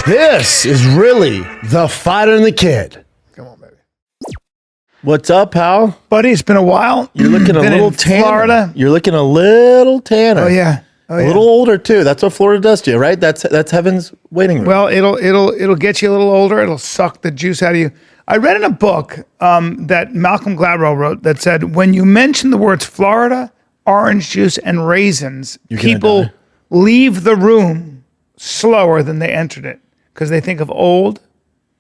This is really the Fighter and the Kid. Come on, baby. What's up, pal? Buddy, it's been a while. You're looking a little tanner. Florida. You're looking a little tanner. Oh, yeah. Oh, a little older, too. That's what Florida does to you, right? That's heaven's waiting room. Well, it'll get you a little older. It'll suck the juice out of you. I read in a book that Malcolm Gladwell wrote that said, when you mention the words Florida, orange juice, and raisins, people leave the room slower than they entered it because they think of old.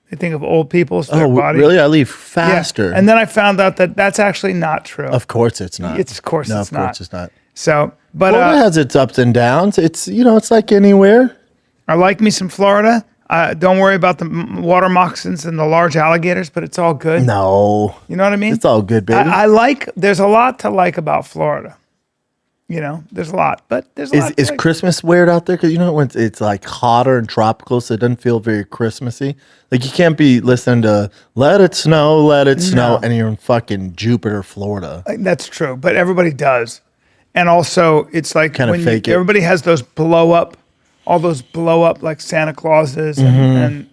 They think of old people. So their body. Really? I leave faster. Yeah. And then I found out that that's actually not true. Of course it's not. Of course it's not. So, but Florida has its ups and downs. It's it's like anywhere. I like me some Florida. Don't worry about the water moccasins and the large alligators, but it's all good. No. You know what I mean? It's all good, baby. There's a lot to like about Florida. There's a lot, but there's a lot. Is Christmas weird out there? Because when it's like hotter and tropical, so it doesn't feel very Christmassy. Like you can't be listening to "Let It Snow, Let It Snow," and you're in fucking Jupiter, Florida. That's true, but everybody does, and also it's like kind of fake it. Everybody has those blow up like Santa Clauses and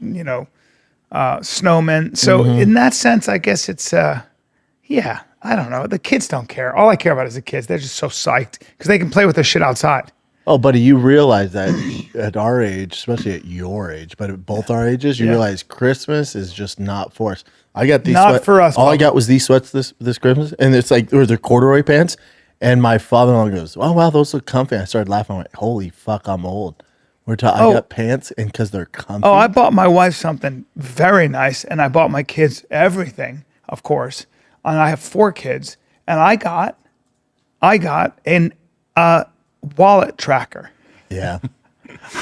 snowmen. So in that sense, I guess it's I don't know. The kids don't care. All I care about is the kids. They're just so psyched because they can play with their shit outside. Oh, buddy, you realize that at our age, especially at your age, but at both our ages, you realize Christmas is just not for us. I got these not for us. All I got was these sweats this Christmas, and it's like they're corduroy pants. And my father-in-law goes, "Oh wow, those look comfy." I started laughing. I went, "Holy fuck, I'm old." I got pants, and because they're comfy. Oh, I bought my wife something very nice, and I bought my kids everything, of course. And I have 4 kids, and I got an wallet tracker. Yeah,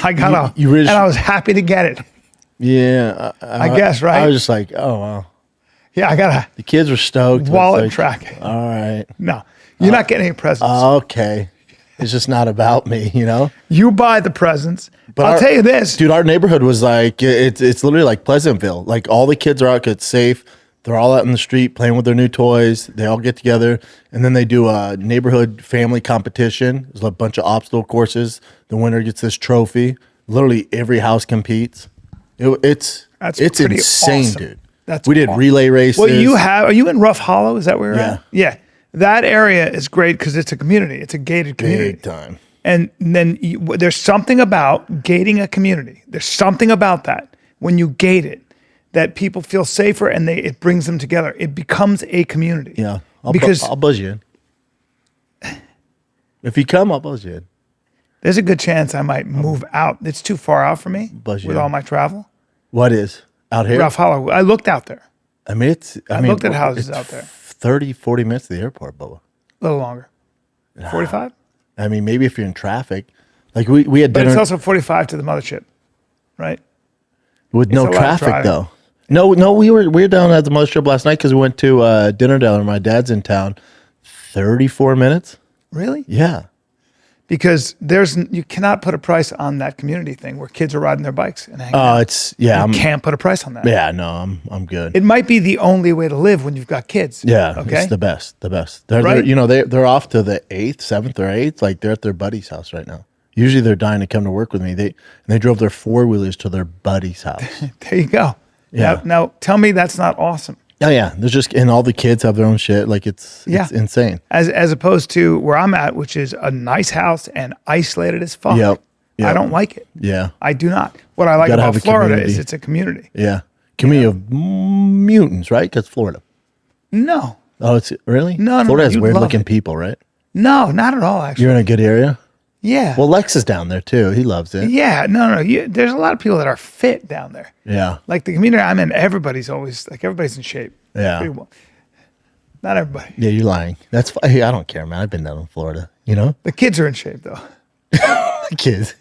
I got and I was happy to get it. Yeah, I guess right. I was just like, oh wow. Yeah, I got the kids were stoked. Wallet tracking. All right. No, you're not getting any presents. Okay, it's just not about me, You buy the presents. But I'll tell you this, dude. Our neighborhood was like it's literally like Pleasantville. Like all the kids are out, it's safe. They're all out in the street playing with their new toys. They all get together, and then they do a neighborhood family competition. There's a bunch of obstacle courses. The winner gets this trophy. Literally every house competes. It's insane, awesome. Dude. We did relay races. Well, are you in Rough Hollow? Is that where you're at? Yeah. Yeah. That area is great because it's a community. It's a gated community. Big time. And then there's something about gating a community. There's something about that when you gate it that people feel safer and it brings them together. It becomes a community. Yeah. I'll buzz you in. If you come, I'll buzz you in. There's a good chance I might move out. It's too far out for me with all my travel. What is? Out here? Rough Hollow. I looked out there. I looked at houses out there. 30, 40 minutes to the airport, Bubba. A little longer. 45? Maybe if you're in traffic. Like we had dinner. But it's also 45 to the mothership, right? With no traffic, though. No, we were down at the mothership last night because we went to dinner down there. My dad's in town. 34 minutes. Really? Yeah. Because you cannot put a price on that community thing where kids are riding their bikes and hanging out. You can't put a price on that. Yeah, no, I'm good. It might be the only way to live when you've got kids. Yeah, okay? It's the best. They're off to the 8th, 7th, or 8th. Like they're at their buddy's house right now. Usually they're dying to come to work with me. They drove their 4-wheelers to their buddy's house. There you go. Yeah. Now tell me that's not awesome. Oh yeah, and all the kids have their own shit. Like it's insane. As opposed to where I'm at, which is a nice house and isolated as fuck. Yep. I don't like it. Yeah. I do not. What I like about Florida is it's a community. Yeah. Community of mutants, right? Because Florida. No. Oh, it's really? No. Florida has weird looking people, right? No, not at all. Actually, you're in a good area. Yeah. Well, Lex is down there too. He loves it. Yeah. No. There's a lot of people that are fit down there. Yeah. Like the community I'm in, everybody's in shape. Yeah. Well. Not everybody. Yeah, you're lying. That's fine. Hey, I don't care, man. I've been down in Florida. The kids are in shape though. The kids.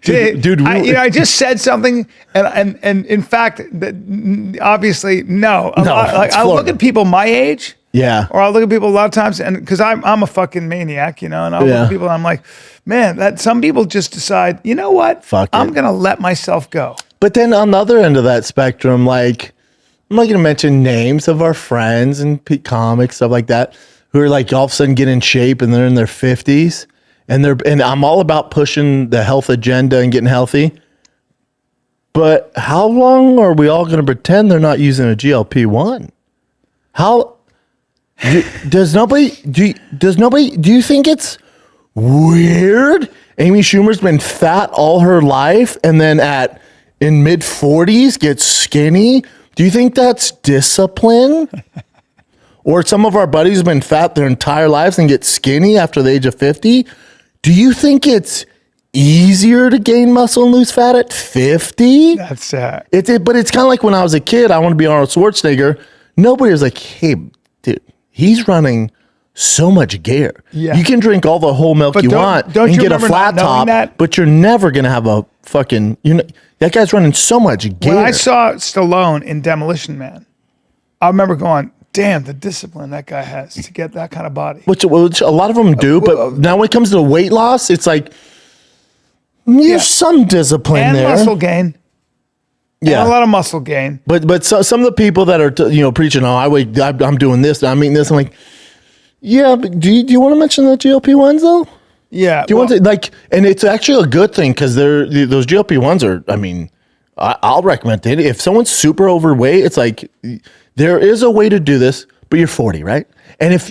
Dude, I just said something, and in fact, obviously, no. I look at people my age. Yeah. Or I'll look at people a lot of times, and because I'm a fucking maniac, and I'll look at people and I'm like, man, that some people just decide, you know what? I'm going to let myself go. But then on the other end of that spectrum, like, I'm not going to mention names of our friends and comics, stuff like that, who are like all of a sudden get in shape and they're in their 50s. And I'm all about pushing the health agenda and getting healthy. But how long are we all going to pretend they're not using a GLP-1? Do you think it's weird? Amy Schumer's been fat all her life and then in mid 40s gets skinny. Do you think that's discipline? Or some of our buddies have been fat their entire lives and get skinny after the age of 50. Do you think it's easier to gain muscle and lose fat at 50? That's sad. But it's kind of like when I was a kid, I want to be Arnold Schwarzenegger. Nobody was like, hey, dude, he's running so much gear. Yeah. You can drink all the whole milk you want and get a flat top, but you're never going to have a fucking, that guy's running so much gear. When I saw Stallone in Demolition Man, I remember going, damn, the discipline that guy has to get that kind of body. Which a lot of them do, but now when it comes to weight loss, it's like, there's some discipline and there. And muscle gain. Yeah. And a lot of muscle gain. But some of the people that are, preaching, I'm doing this, I'm eating this, I'm like, yeah, but do you want to mention the GLP-1s though? Yeah. Do you want to, and it's actually a good thing because those GLP-1s are, I'll recommend it. If someone's super overweight, it's like, there is a way to do this, but you're 40, right? And if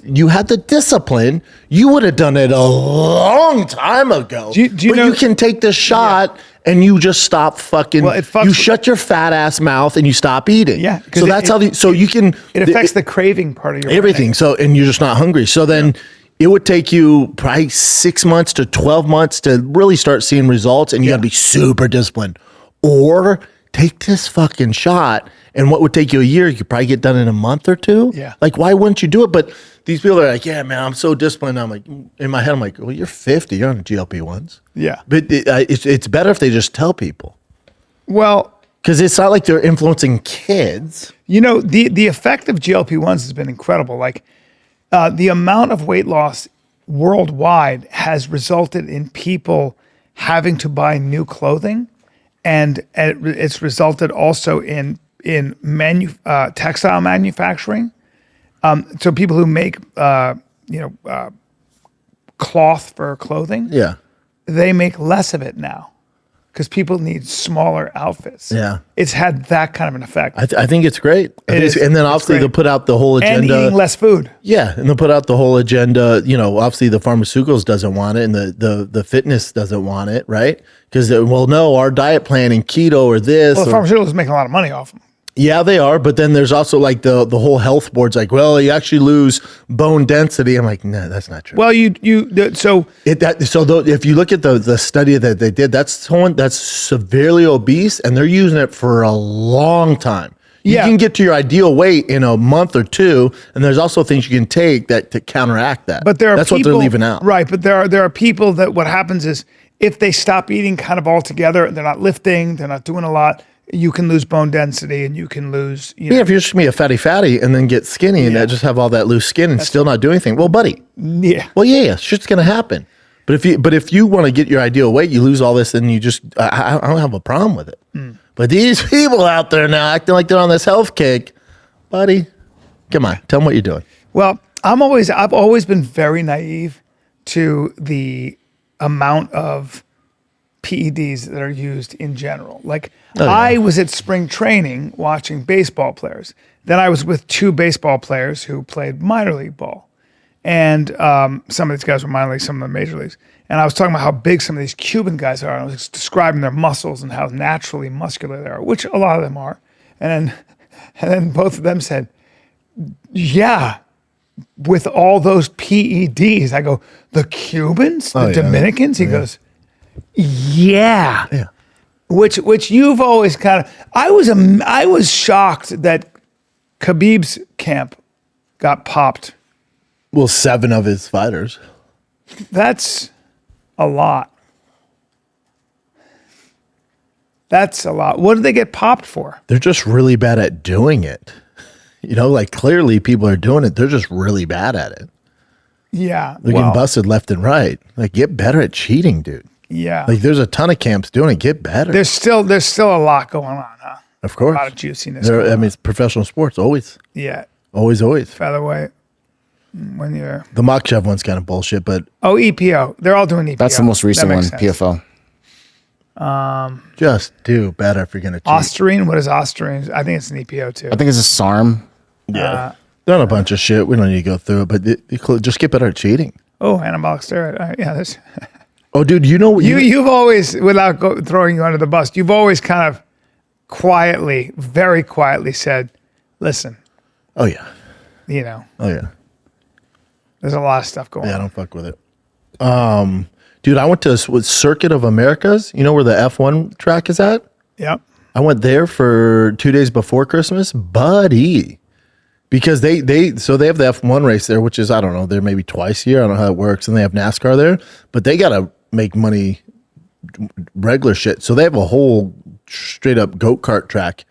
you had the discipline, you would have done it a long time ago. Do you know, you can take the shot and you just stop fucking. Well, you shut your fat ass mouth and you stop eating. Yeah. So that's you can. It affects the craving part of your everything. brain. So and you're just not hungry. So then. Yeah. It would take you probably 6 months to 12 months to really start seeing results, and you got to be super disciplined. Or take this fucking shot, and what would take you a year, you could probably get done in a month or two. Yeah. Like, why wouldn't you do it? But these people are like, yeah, man, I'm so disciplined. I'm like, in my head, I'm like, well, you're 50. You're on GLP-1s. Yeah. But it's better if they just tell people. Well, because it's not like they're influencing kids. The effect of GLP-1s has been incredible. Like, the amount of weight loss worldwide has resulted in people having to buy new clothing, and it's resulted also in textile manufacturing. So people who make cloth for clothing, they make less of it now because people need smaller outfits. Yeah, it's had that kind of an effect. I think it's great. And then obviously they'll put out the whole agenda. And eating less food. Yeah, and they'll put out the whole agenda. Obviously the pharmaceuticals doesn't want it, and the fitness doesn't want it, right? Because no, our diet plan and keto or this. Well, the pharmaceuticals making a lot of money off them. Yeah, they are. But then there's also like the whole health board's like, well, you actually lose bone density. I'm like, no, that's not true. Well, if you look at the study that they did, that's someone that's severely obese and they're using it for a long time. You can get to your ideal weight in a month or two, and there's also things you can take to counteract that. But that's what they're leaving out. Right, but there are people that what happens is if they stop eating kind of altogether, they're not lifting, they're not doing a lot, you can lose bone density and you can lose. Yeah, if you're just gonna be a fatty and then get skinny and just have all that loose skin and still not do anything, well, buddy. Yeah. Well, yeah, shit's gonna happen. But if you want to get your ideal weight, you lose all this, and you just I don't have a problem with it. But these people out there now acting like they're on this health kick, buddy, come on, tell them what you're doing. Well, I've always been very naive to the amount of PEDs that are used in general. Like I was at spring training watching baseball players. Then I was with two baseball players who played minor league ball. And some of these guys were minor leagues, some of them major leagues. And I was talking about how big some of these Cuban guys are. And I was describing their muscles and how naturally muscular they are, which a lot of them are. And then both of them said, yeah, with all those PEDs. I go, the Cubans, the Dominicans? He goes, yeah. Which you've always kind of. I was shocked that Khabib's camp got popped. Well, 7 of his fighters. That's a lot. That's a lot. What did they get popped for? They're just really bad at doing it. Like clearly people are doing it. They're just really bad at it. Yeah. They're getting busted left and right. Like, get better at cheating, dude. Yeah. Like, there's a ton of camps doing it. Get better. There's still a lot going on, huh? Of course. A lot of juiciness. It's professional sports, always. Yeah. Always. Featherweight. When you're the Makhachev one's kind of bullshit, but EPO. They're all doing EPO. That's the most recent one, PFL. Just do better if you're going to cheat. Ostarine. What is Ostarine? I think it's an EPO too. I think it's a SARM. Yeah. They're on a bunch of shit. We don't need to go through it, but just get better at cheating. Oh, anabolic steroid. Yeah, there's. Oh, dude, you know what? You've always, without throwing you under the bus, you've always kind of quietly, very quietly said, listen, Oh, yeah. Oh, yeah. There's a lot of stuff going Yeah, I on. don't fuck with it. Dude, I went to Circuit of Americas. You know where the F1 track is at? Yep. I went there for 2 days before Christmas, buddy. Because they have the F1 race there, which is, I don't know, they're maybe twice a year. I don't know how it works. And they have NASCAR there, but they got to make money regular shit. So they have a whole straight up go-kart track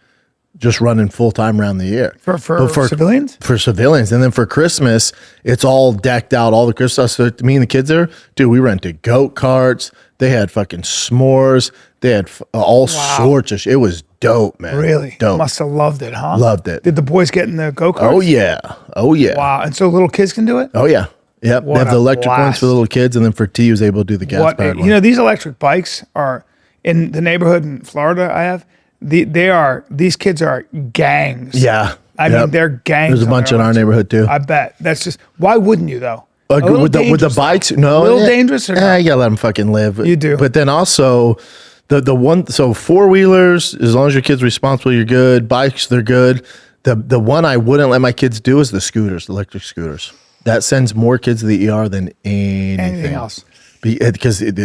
just running full time around the year. For civilians? For civilians. And then for Christmas, it's all decked out, all the Christmas stuff. So me and the kids there, dude, we rented go-karts. They had fucking s'mores. They had all sorts of shit. It was dope, man. Really? Dope. Must have loved it, huh? Loved it. Did the boys get in the go-karts? Oh, yeah. Oh, yeah. Wow. And so little kids can do it? Oh, yeah. Yep. What They have the a electric ones blast. for little kids, and then for T, he was able to do the gas powered one. These electric bikes are in the neighborhood in Florida I have. These kids are gangs. Yeah. I mean, they're gangs. There's a bunch in our neighborhood, too. I bet. That's just, why wouldn't you, though? With the bikes? No. A little dangerous or not? You gotta let them fucking live. You do. But then also, the one, so four-wheelers, as long as your kid's responsible, you're good. Bikes, they're good. The one I wouldn't let my kids do is the scooters, the electric scooters. That sends more kids to the ER than anything else. Because it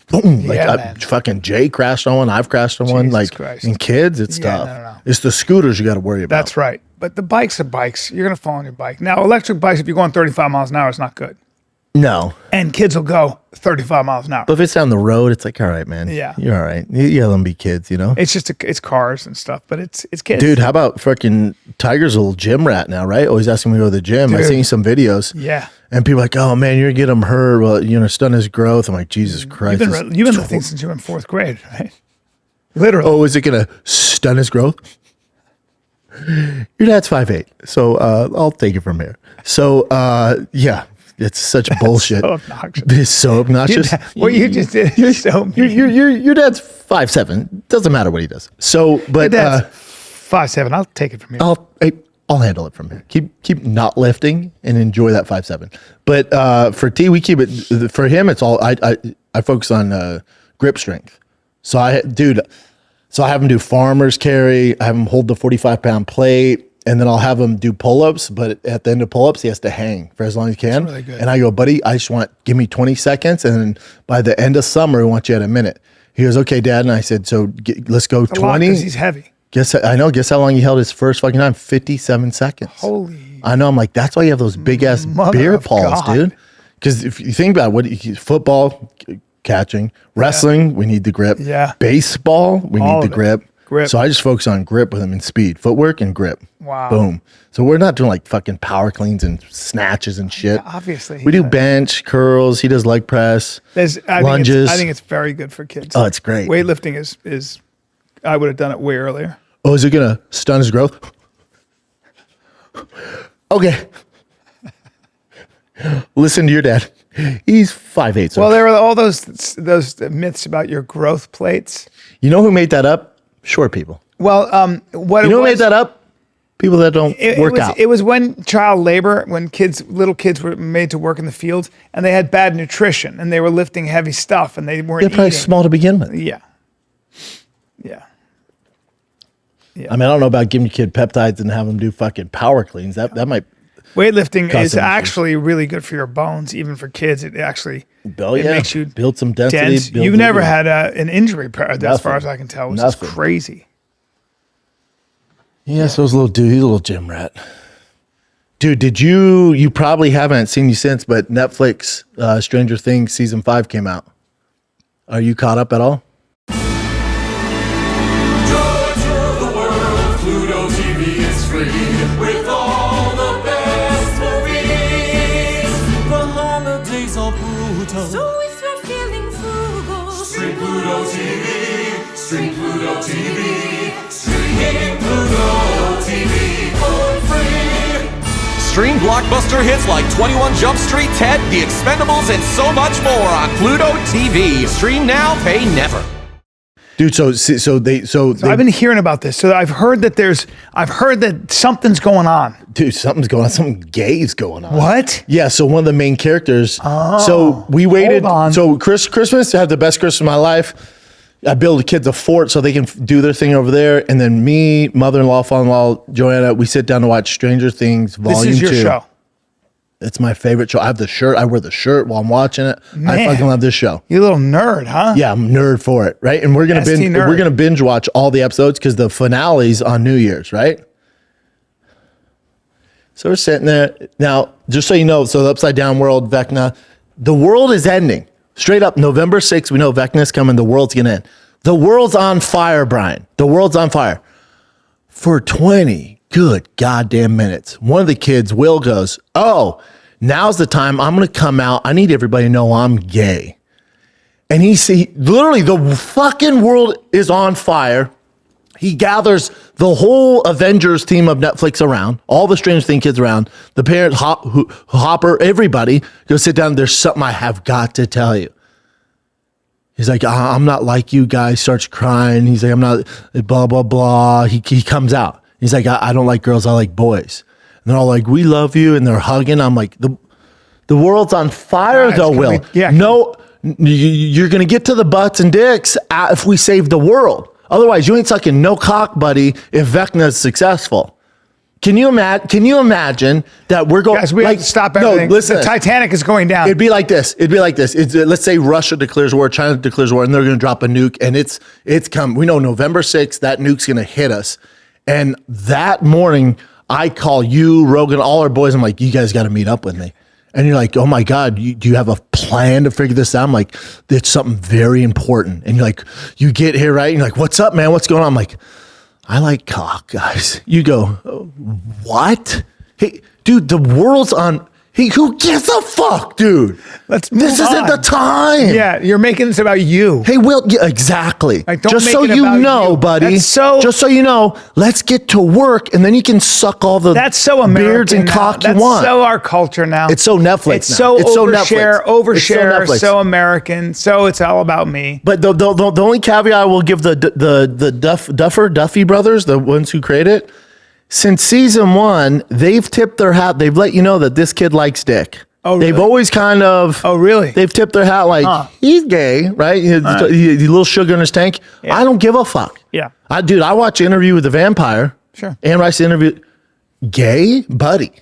boom, like man. fucking Jay crashed on one, I've crashed on one. Jesus Like Christ. in kids, it's Yeah, tough. no. It's the scooters you got to worry about. That's right. But the bikes are bikes. You're going to fall on your bike. Now, electric bikes, if you're going 35 miles an hour, it's not good. No. And kids will go 35 miles an hour. But if it's down the road, it's like, all right, man. Yeah. You're all right. You let them be kids, you know? It's just, it's cars and stuff, but it's kids. Dude, how about fucking Tiger's a little gym rat now, right? Always asking me to go to the gym. I Dude. seen some videos. Yeah. And people are like, oh, man, you're going to get him hurt. Well, stun his growth. I'm like, Jesus Christ. You've been lifting since you were in fourth grade, right? Literally. Oh, is it going to stun his growth? Your dad's 5'8", so I'll take it from here. So, yeah, it's such bullshit. So obnoxious. It's so obnoxious. What you just did is so mean. Your dad's 5'7". Doesn't matter what he does. So, but That's 5'7". I'll take it from you. I'll handle it from here. Keep not lifting and enjoy that 5'7". But for T, we keep it. For him, it's all I focus on grip strength. So I have him do farmer's carry. I have him hold the 45-pound plate, and then I'll have him do pull-ups. But at the end of pull-ups, he has to hang for as long as he can. That's really good. And I go, buddy, I just give me 20 seconds, and then by the end of summer, we want you at a minute. He goes, okay, Dad. And I said, so let's go 20. Because he's heavy. Guess how long he held his first fucking time? 57 seconds. Holy. I know. I'm like, that's why you have those big ass Mother beer of paws, God. dude. Because if you think about football, catching, wrestling, we need the grip. Yeah. Baseball, we All need of the it. grip. Grip. So I just focus on grip with him and speed, footwork and grip. Wow. Boom. So we're not doing like fucking power cleans and snatches and shit. Yeah, obviously. We do bench, curls. He does leg press, I lunges. think it's very good for kids. Oh, it's great. Weightlifting is I would have done it way earlier. Oh, is it going to stun his growth? Okay. Listen to your dad. He's 5'8". So Well, there were all those myths about your growth plates. you know who made that up? Short people. Well, what You know it who made was, that up? People that don't work out. It was when child labor, when little kids were made to work in the fields, and they had bad nutrition, and they were lifting heavy stuff, and they weren't They're probably eating. small to begin with. Yeah. I mean, I don't know about giving your kid peptides and have them do fucking power cleans. That might. Weightlifting Cause is some issues. actually really good for your bones, even for kids. It actually makes you build some density. dense. builds You've never everything. had an injury, as Nothing. far as I can tell, which Nothing. is crazy. Yeah, so he's a little dude. He's a little gym rat. Dude, you probably haven't seen you since, but Netflix Stranger Things season 5 came out. Are you caught up at all? Pluto TV is free with all the best movies. The holidays are brutal. So if you're feeling frugal, Stream Pluto TV. Stream Pluto TV. Stream Pluto TV for free. Stream blockbuster hits like 21 Jump Street, Ted, The Expendables, and so much more on Pluto TV. Stream now, pay never. dude. So I've been hearing about this. So I've heard that something's going on. dude, something's going on. Something gay is going on. What? Yeah. So one of the main characters. So we waited. hold on. So Christmas, I had the best Christmas of my life. I build the kids a fort so they can do their thing over there. And then me, mother-in-law, father-in-law, Joanna, we sit down to watch Stranger Things Volume 2. This is your show. It's my favorite show. I have the shirt. I wear the shirt while I'm watching it. I Man. fucking love this show. You little nerd, huh? Yeah, I'm nerd for it, right? And we're gonna ST binge. nerd. We're gonna binge watch all the episodes because the finale's on New Year's, right? So we're sitting there now. Just so you know, so the upside down world, Vecna, the world is ending. Straight up, November 6th, we know Vecna's coming. The world's gonna end. The world's on fire, Bryan. The world's on fire. For 20 good goddamn minutes, one of the kids, Will, goes, "Oh, now's the time. I'm going to come out. I need everybody to know I'm gay." And literally the fucking world is on fire. He gathers the whole Avengers team of Netflix around, all the Stranger Things kids around, the parents, Hopper, everybody, go sit down. There's something I have got to tell you. He's like, "I'm not like you guys," starts crying. He's like, "I'm not blah, blah, blah." He comes out. He's like, I don't like girls. I like boys. And they're all like, "We love you." And they're hugging. I'm like, the world's on fire though, Will. No, you're going to get to the butts and dicks if we save the world. Otherwise, you ain't sucking no cock, buddy, if Vecna's successful. Can you imagine that we're going? Guys, we have to stop everything. No, listen. The Titanic is going down. It'd be like this. Let's say Russia declares war, China declares war, and they're going to drop a nuke, and it's come. We know November 6th, that nuke's going to hit us. And that morning, I call you, Rogan, all our boys. I'm like, "You guys got to meet up with me." And you're like, "Oh my God, do you have a plan to figure this out?" I'm like, "It's something very important." And you're like, you get here, right? And you're like, "What's up, man? What's going on?" I'm like, "I like cock, guys." You go, "What?" Hey, dude, the world's on. Hey, who gives a fuck, dude? Let's move This isn't on. the time. Yeah, you're making this about you. Hey, Will, yeah, exactly. Like, don't just make so it you about know, you. buddy. That's so- just so you know, let's get to work, and then you can suck all the That's so American beards and now. cock That's you want. so our culture now. It's so Netflix. It's now. so It's so overshare, Netflix. overshare, It's so Netflix. so American. So it's all about me. But the only caveat I will give the Duffy brothers, the ones who created it, since season 1, they've tipped their hat. They've let you know that this kid likes dick. Oh, really? They've always kind of. Oh, really? They've tipped their hat like he's gay, right? He a little sugar in his tank. Yeah. I don't give a fuck. Yeah. I watch Interview with the Vampire. Sure. Anne Rice interview. Gay, buddy.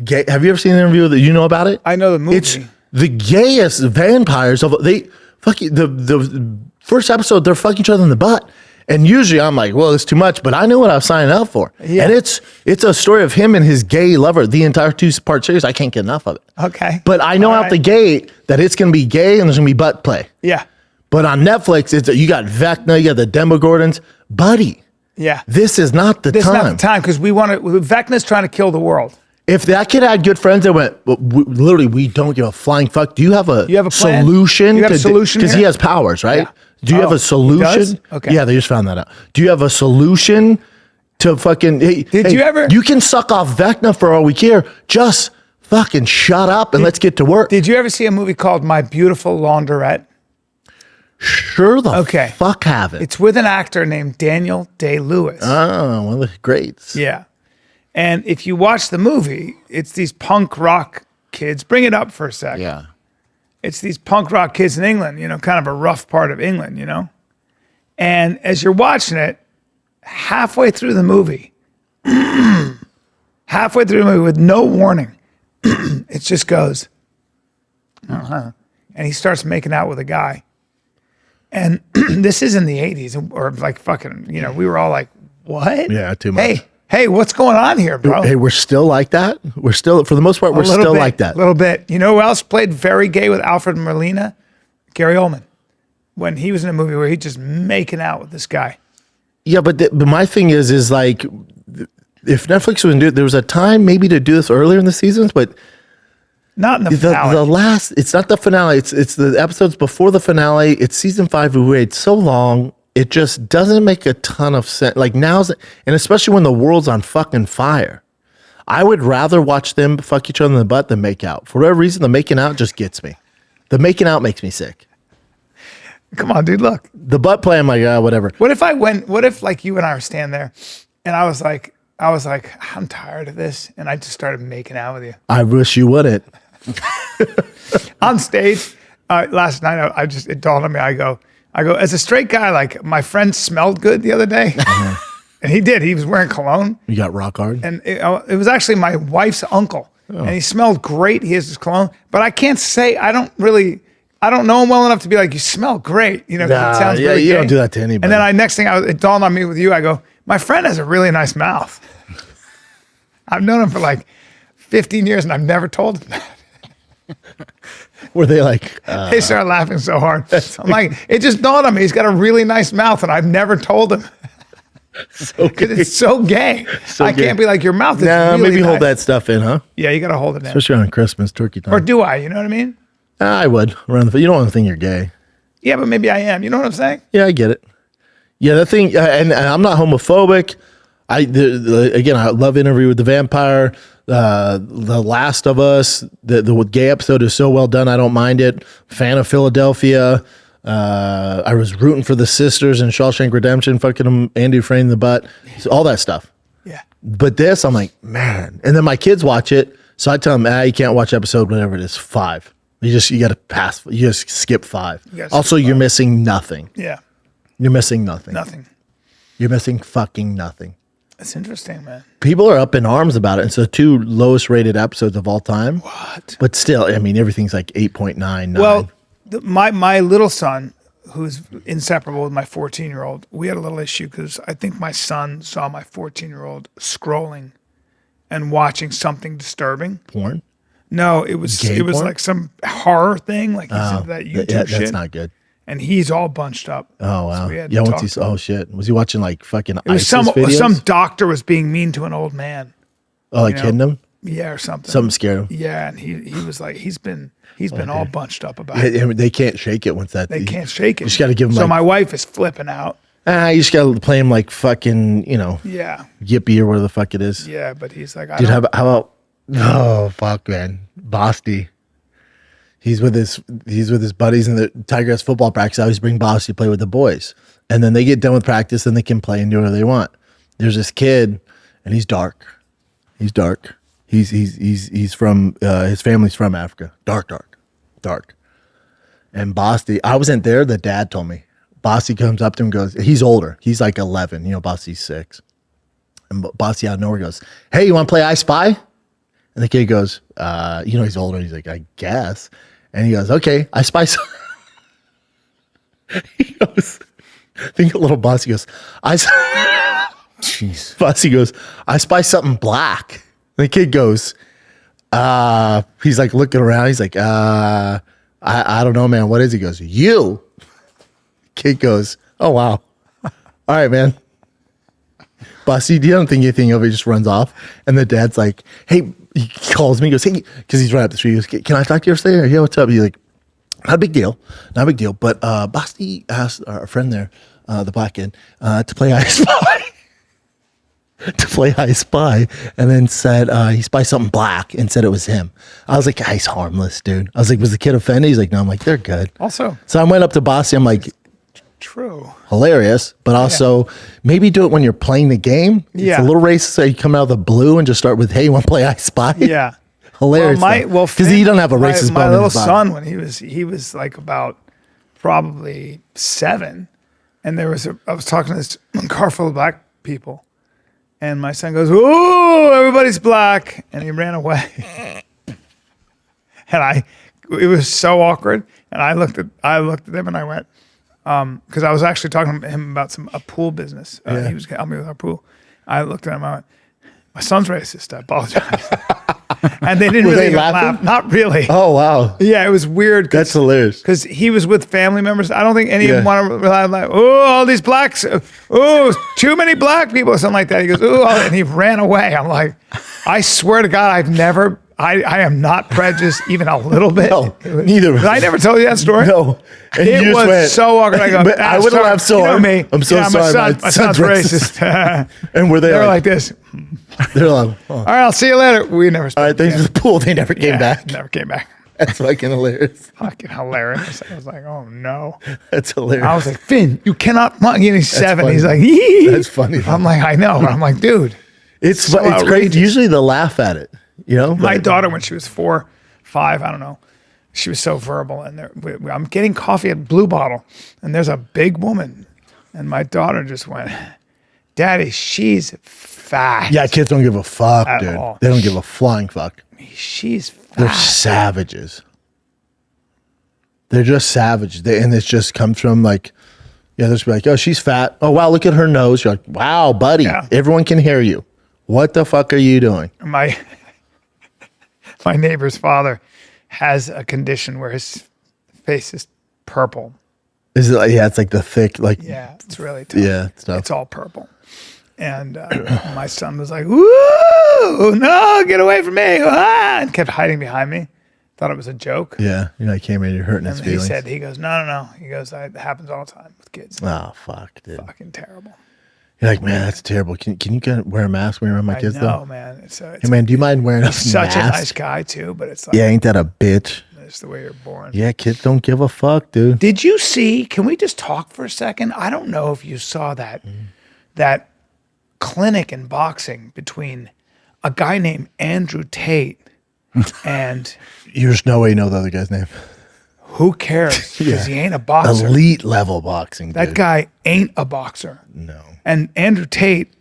Gay. Have you ever seen the interview that you know about it? I know the movie. It's the gayest vampires of they fucking the first episode. They're fucking each other in the butt. And usually I'm like, well, it's too much, but I knew what I was signing up for. Yeah. And it's a story of him and his gay lover. The entire 2-part series, I can't get enough of it. Okay. But I know All out right. the gate that it's going to be gay and there's going to be butt play. Yeah. But on Netflix, you got Vecna, you got the Demogorgons. Buddy, Yeah. this is not the This time. is not the time because we want to. Vecna's trying to kill the world. If that kid had good friends that went, well, literally, we don't give a flying fuck. Do you have a, have a plan? solution? You have a solution Because he here? has powers, right? Yeah. Do you have Oh, a solution? he does? Okay. Yeah, they just found that out. Do you have a solution to fucking? Hey, Did you ever- You can suck off Vecna for all we care. Just fucking shut up and let's get to work. Did you ever see a movie called My Beautiful Laundrette? Sure the fuck have it. It's with an actor named Daniel Day-Lewis. Oh, one of the greats. Yeah. And if you watch the movie, it's these punk rock kids. Bring it up for a sec. Yeah. It's these punk rock kids in England, kind of a rough part of England, And as you're watching it, halfway through the movie, with no warning, it just goes, and he starts making out with a guy. And this is in the 80s, or like fucking, we were all like, what? Yeah, too much. Hey, what's going on here, bro? Hey, we're still like that. We're still, for the most part, we're still like that. A little bit. You know who else played very gay with Alfred Molina? Gary Oldman. When he was in a movie where he's just making out with this guy. Yeah, but my thing is like, if Netflix wouldn't do it, there was a time maybe to do this earlier in the seasons, but not in the finale. It's not the finale. It's the episodes before the finale. It's season 5. We waited so long. It just doesn't make a ton of sense. Like and especially when the world's on fucking fire. I would rather watch them fuck each other in the butt than make out. For whatever reason, the making out just gets me. The making out makes me sick. Come on, dude, look. The butt play, I'm like, whatever. What if like you and I were standing there and I was like, I'm tired of this. And I just started making out with you. I wish you wouldn't. On stage last night, it dawned on me. I go, as a straight guy, like my friend smelled good the other day. And he did. He was wearing cologne. You got rock hard? And it was actually my wife's uncle. And he smelled great. He has his cologne. But I can't say, I don't know him well enough to be like, you smell great. You know, 'cause it sounds really you gay. don't do that to anybody. And then it dawned on me with you. I go, my friend has a really nice mouth. I've known him for like 15 years and I've never told him that. Were they like, They started laughing so hard. I'm like, it just dawned on me. He's got a really nice mouth and I've never told him. so Because it's so gay. So I gay. can't be like, your mouth is nah, really maybe hold nice. that stuff in, huh? Yeah, you got to hold it in. Especially around Christmas, turkey time. Or do I? You know what I mean? I would. You don't want to think you're gay. Yeah, but maybe I am. You know what I'm saying? Yeah, I get it. Yeah, the thing, and I'm not homophobic. Again, I love Interview with the Vampire. The Last of Us, the gay episode is so well done. I don't mind it. Fan of Philadelphia. I was rooting for the sisters in Shawshank Redemption, fucking them, Andy Dufresne in the butt, so all that stuff. Yeah. But this, I'm like, man. And then my kids watch it, so I tell them, you can't watch episode whatever it is, 5. You got to pass. You just skip 5. Also, you're missing nothing. Yeah. You're missing nothing. Nothing. You're missing fucking nothing. That's interesting, man. People are up in arms about it. It's the 2 lowest rated episodes of all time. What? But still, I mean, everything's like 8.9. Well, my little son, who's inseparable with my 14-year-old, we had a little issue because I think my son saw my 14-year-old scrolling and watching something disturbing. Porn? No, it was Gay porn? like some horror thing, like he's into that YouTube shit. That's not good. And he's all bunched up. Oh wow. So we had to Yeah, talk once to him. oh shit. Was he watching like fucking It was ISIS videos? some doctor was being mean to an old man. Oh, like know, hitting him? Yeah, or something. Something scared him. Yeah, and he was like, he's been all bunched up about Yeah, it. I mean, they can't shake it once that. They can't shake it. You just got to give him So like, my wife is flipping out. you just got to play him like fucking, Yeah, Yippee or whatever the fuck it is. yeah, but he's like, Dude, how about oh fuck, man, Bosty. He's with his buddies in the Tigress football practice. I always bring Bosty to play with the boys, and then they get done with practice and they can play and do whatever they want. There's this kid, and he's dark. He's dark. He's from his family's from Africa. Dark. And Bosty, I wasn't there. The dad told me. Bosty comes up to him and goes, he's older. He's like 11. Bosty's 6. And Bosty out of nowhere goes, hey, you want to play I Spy? And the kid goes, he's older. He's like, I guess. And he goes, okay, I spy. He goes, think a little Bosty goes, jeez. Bosty goes, I spy something black. And the kid goes, he's like looking around. He's like, I don't know, man. What is he? He goes, you. Kid goes, oh, wow. All right, man. Bossy, you don't think anything of it, just runs off. And the dad's like, hey, he calls me, he goes, hey, because he's right up the street. He goes, can I talk to you for a second? Yeah, what's up? He's like, not a big deal. But Bossy asked our friend there, the black kid, to play I Spy. And then said he spied something black and said it was him. I was like, he's harmless, dude. I was like, was the kid offended? He's like, no. I'm like, they're good. Also, So I went up to Bossy. I'm like, true. hilarious, but also maybe do it when you're playing the game. Yeah. It's a little racist. So you come out of the blue and just start with, hey, you want to play I Spy? Yeah. Hilarious. Because he don't have a racist my bone in little his body. son, when he was like about probably 7, and I was talking to this car full of black people, and my son goes, "Ooh, everybody's black," and he ran away. And it was so awkward. And I looked at them and I went, because I was actually talking to him about a pool business. Yeah. He was helping me with our pool. I looked at him and I went, my son's racist. I apologize. And they didn't Were really they laugh. laughing? Not really. Oh, wow. Yeah, it was weird. That's hilarious. Because he was with family members. I don't think any of them Yeah. want to rely on like, oh, all these blacks. Oh, too many black people or something like that. He goes, oh, and he ran away. I'm like, I swear to God, I am not prejudiced even a little bit. No, neither was Did I never told you that story? No. And you It just was went, so awkward. I go, but I would have laughed so you know hard. me. I'm so sorry. My son's racist. And were they They're like, like this. they're like, oh. All right, I'll see you later. We never spoke. All right, thanks for the pool. They never came back. Never came back. That's fucking hilarious. Fucking hilarious. I was like, oh no. That's hilarious. I was like, Finn, you cannot. He's 7. funny. He's like, hee. That's funny, though. I'm like, I know. And I'm like, dude. It's so it's outrageous. great. Usually they'll laugh at it, you know. My but- daughter, when she was 4, 5, I don't know, she was so verbal. And I'm getting coffee at Blue Bottle, and there's a big woman, and my daughter just went, Daddy, she's fat. Yeah, kids don't give a fuck, At dude. all. They don't give a flying fuck. She's fat. They're savages. They're just savage. And it just comes from like, yeah, they'll just be like, oh, she's fat. Oh, wow, look at her nose. You're like, wow, buddy. Yeah. Everyone can hear you. What the fuck are you doing? My neighbor's father has a condition where his face is purple. Is it like, yeah, it's like the thick, like, Yeah, it's really tough. yeah, stuff. It's all purple. And my son was like, "Woo! No, get away from me!" Ah! And kept hiding behind me. Thought it was a joke. Yeah, you know, I came in, you're hurting his And he feelings. said, no. He goes, it happens all the time with kids. Oh, fuck, dude. Fucking terrible. You're like, man, that's terrible. Can you wear a mask when you're around my kids, I know, though? man. It's Hey, man, do you mind wearing a mask? such a nice guy too, but it's like, Yeah, ain't that a bitch? it's the way you're born. Yeah, kids don't give a fuck, dude. Did you see? Can we just talk for a second? I don't know if you saw that clinic in boxing between a guy named Andrew Tate and There's no way you know the other guy's name. who cares? Because he ain't a boxer. Elite level boxing, dude. That guy ain't a boxer. No. And Andrew Tate,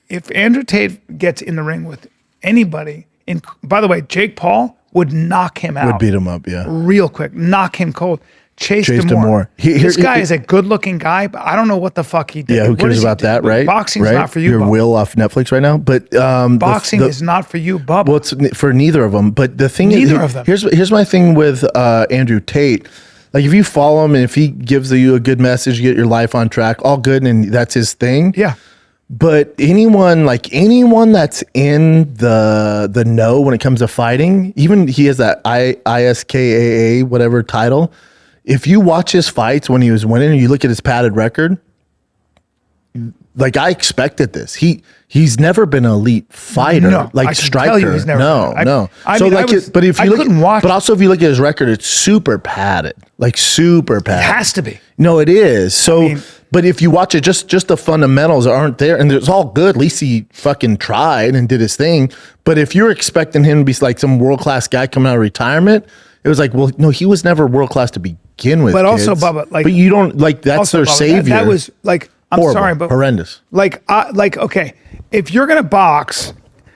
if Andrew Tate gets in the ring with anybody, by the way, Jake Paul would knock him out. Would beat him up, yeah. Real quick, knock him cold. Chase Chase Demore. Demore. This guy is a good-looking guy, but I don't know what the fuck he did. Yeah, who What cares does he about do? that, right? Boxing's right? not for you, Your Bubba. Will off Netflix right now, but Boxing is not for you, Bubba. well, it's for neither of them. But the thing Neither is, of them. Here's my thing with Andrew Tate. Like, if you follow him and if he gives you a good message, get your life on track, all good, and that's his thing. Yeah. But anyone that's in the know when it comes to fighting, even he has that ISKAA whatever title. If you watch his fights when he was winning, and you look at his padded record, like I expected this. He's never been an elite fighter, No, like I can striker. tell you he's never no, been. no. I So mean, like, I but if you look, couldn't watch but it. also if you look at his record, it's super padded, like super padded. It has to be. No, it is. So, mean- but if you watch it, just the fundamentals aren't there, and it's all good. At least he fucking tried and did his thing. But if you're expecting him to be like some world class guy coming out of retirement, it was like, well, no, he was never world class to begin with. But also, kids. Bubba, like- but you don't like that's Also, their Bubba, savior. That was like, I'm Horrible, sorry, but horrendous. Like, okay, if you're gonna box,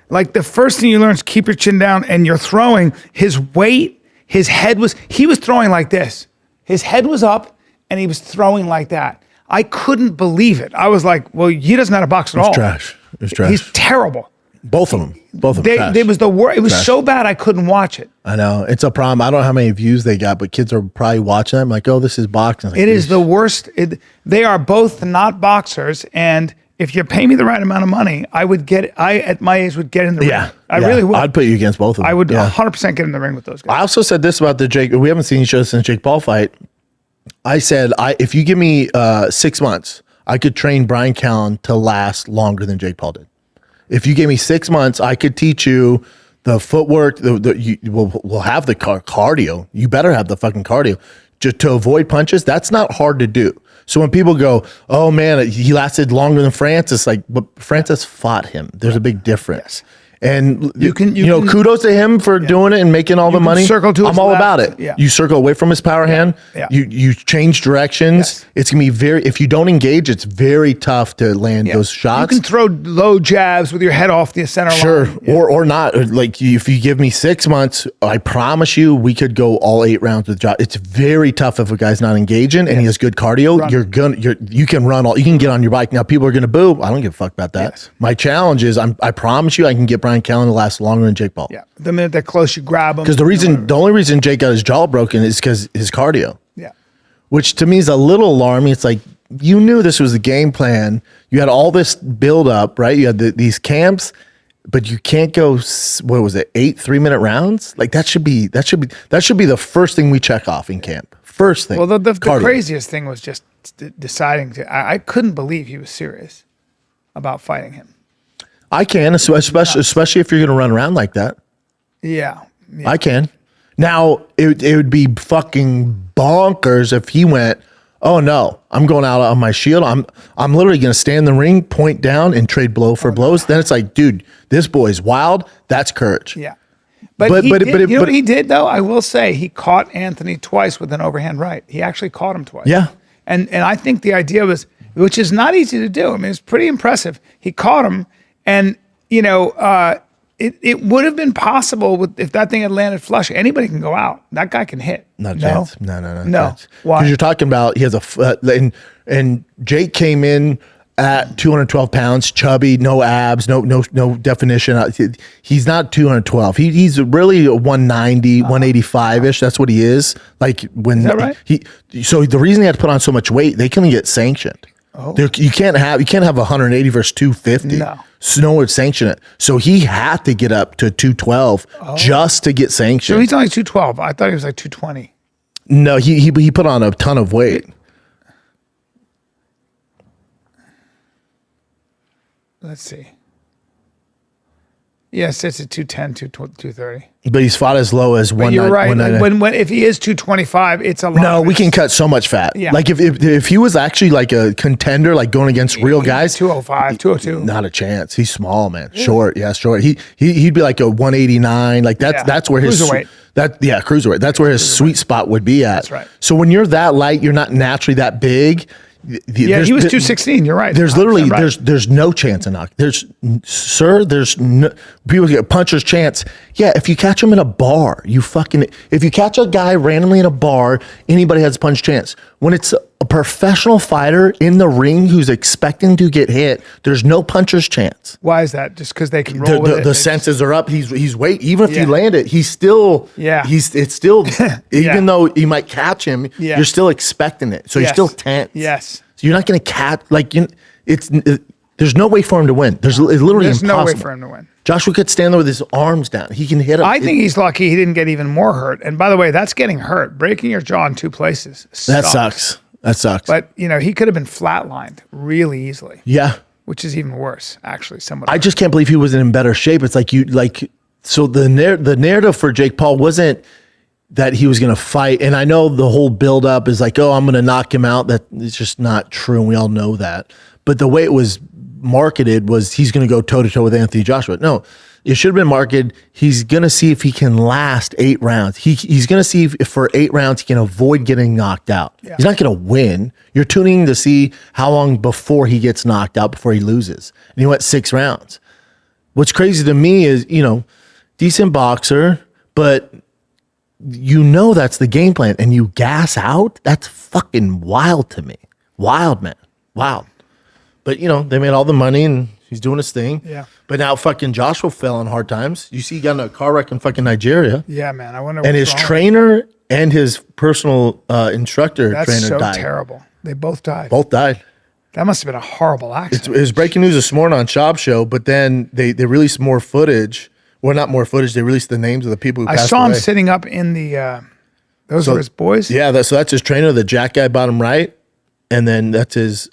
like the first thing you learn is keep your chin down, and you're throwing. His weight, he was throwing like this. His head was up, and he was throwing like that. I couldn't believe it. I was like, well, he doesn't know how to box at all. Trash. It was trash. He's terrible. Both of them. Trash. They was the worst. It was so bad I couldn't watch it. I know it's a problem. I don't know how many views they got, but kids are probably watching them like, oh, this is boxing. Like, It is the worst. They are both not boxers, and if you pay me the right amount of money, I at my age would get in the ring. I really would. I'd put you against both of them. I would Yeah. 100% get in the ring with those guys. I also said this about the Jake. We haven't seen each other since Jake Paul fight. I said, if you give me 6 months, I could train Bryan Callen to last longer than Jake Paul did. If you gave me 6 months, I could teach you the footwork. We'll have the cardio. You better have the fucking cardio just to avoid punches. That's not hard to do. So when people go, oh man, he lasted longer than Francis, like, but Francis fought him. There's a big difference. And you can- kudos to him for doing it and making all the can money. circle to his I'm all left. about it. Yeah. You circle away from his power hand. Yeah. You change directions. Yes. It's gonna be if you don't engage, it's very tough to land those shots. You can throw low jabs with your head off the center Sure, line. Yeah. or not. Like if you give me 6 months, I promise you, we could go all 8 rounds with Josh. It's very tough if a guy's not engaging and he has good cardio. You can run all. You can get on your bike. Now people are gonna boo. I don't give a fuck about that. Yes. My challenge is, I promise you, I can get Bryan Callen to last longer than Jake Paul. Yeah. The minute they're close, you grab them. Because the only reason Jake got his jaw broken is because his cardio. Yeah. Which to me is a little alarming. It's like, you knew this was the game plan. You had all this build up, right? You had these camps, but you can't go, what was it, 8 3-minute rounds? Like that should be the first thing we check off in camp. First thing. Well, the cardio. craziest thing was just deciding to. I couldn't believe he was serious about fighting him. I can, especially if you're going to run around like that. Yeah. I can. Now, it would be fucking bonkers if he went, oh no, I'm going out on my shield. I'm literally going to stand in the ring, point down, and trade blow for blows. Then it's like, dude, this boy's wild. That's courage. Yeah. But you know what he did, though? I will say he caught Anthony twice with an overhand right. He actually caught him twice. Yeah. And I think the idea was, which is not easy to do. I mean, it's pretty impressive. He caught him, and, you know, it would have been possible if that thing had landed flush. Anybody can go out. That guy can hit. Not a chance. No. No. Why? Because you're talking about he has and Jake came in at 212 pounds, chubby, no abs, no definition. He's not 212. He's really a 190, 185 ish. That's what he is. Like when is that right? So the reason he had to put on so much weight, they couldn't get sanctioned. Oh. You can't have 180 versus 250. No. So no one would sanction it. So he had to get up to 212 just to get sanctioned. So he's only 212. I thought he was like 220. No, he put on a ton of weight. Let's see. Yes, it's at 210, 230. But he's fought as low as But you're right. Like when if he is 225, it's a lot. No, we can cut so much fat. Yeah. Like if he was actually like a contender, like going against real guys, 205, 202. not a chance. He's small, man. Short, short. He'd be like a 189. Like that's where his cruiserweight. Cruiserweight. That's where his sweet spot would be at. That's right. So when you're that light, you're not naturally that big. Yeah, he was 216. You're right. There's literally right. there's no chance of knock. There's no people get puncher's chance. Yeah, if you catch him in a bar, if you catch a guy randomly in a bar, anybody has a punch chance. When it's a professional fighter in the ring who's expecting to get hit, there's no puncher's chance. Why is that? Just because they can roll with it? The senses are up. He's weight. Even if Yeah. you land it, he's still it's still even though you might catch him, you're still expecting it. So you're still tense. Yes. So you're not going to catch there's no way for him to win. It's literally There's impossible. no way for him to win. Joshua could stand there with his arms down. He can hit him. I think he's lucky he didn't get even more hurt. And by the way, that's getting hurt. Breaking your jaw in two places that sucks. That sucks. But he could have been flatlined really easily. Yeah. Which is even worse, actually. Somewhat. I just can't believe he wasn't in better shape. It's like so the narrative for Jake Paul wasn't that he was going to fight. And I know the whole buildup is like, oh, I'm going to knock him out. That it's just not true. And we all know that. But the way it was marketed was he's going to go toe to toe with Anthony Joshua. No, it should have been marketed. He's going to see if he can last 8 rounds. He's going to see if for 8 rounds he can avoid getting knocked out. Yeah. He's not going to win. You're tuning to see how long before he gets knocked out before he loses. And he went 6 rounds. What's crazy to me is, decent boxer, but that's the game plan and you gas out. That's fucking wild to me. Wild, man. Wild. But, they made all the money and he's doing his thing. Yeah. But now fucking Joshua fell on hard times. You see, he got in a car wreck in fucking Nigeria. Yeah, man. I wonder. And his trainer and his personal instructor That's trainer so died. terrible. They both died. Both died. That must have been a horrible accident. It was breaking news this morning on Schaub show, but then they released more footage. Well, not more footage. They released the names of the people who passed away. I saw him sitting up in the. Those were his boys. Yeah, so that's his trainer, the Jack guy, bottom right, and then that's his.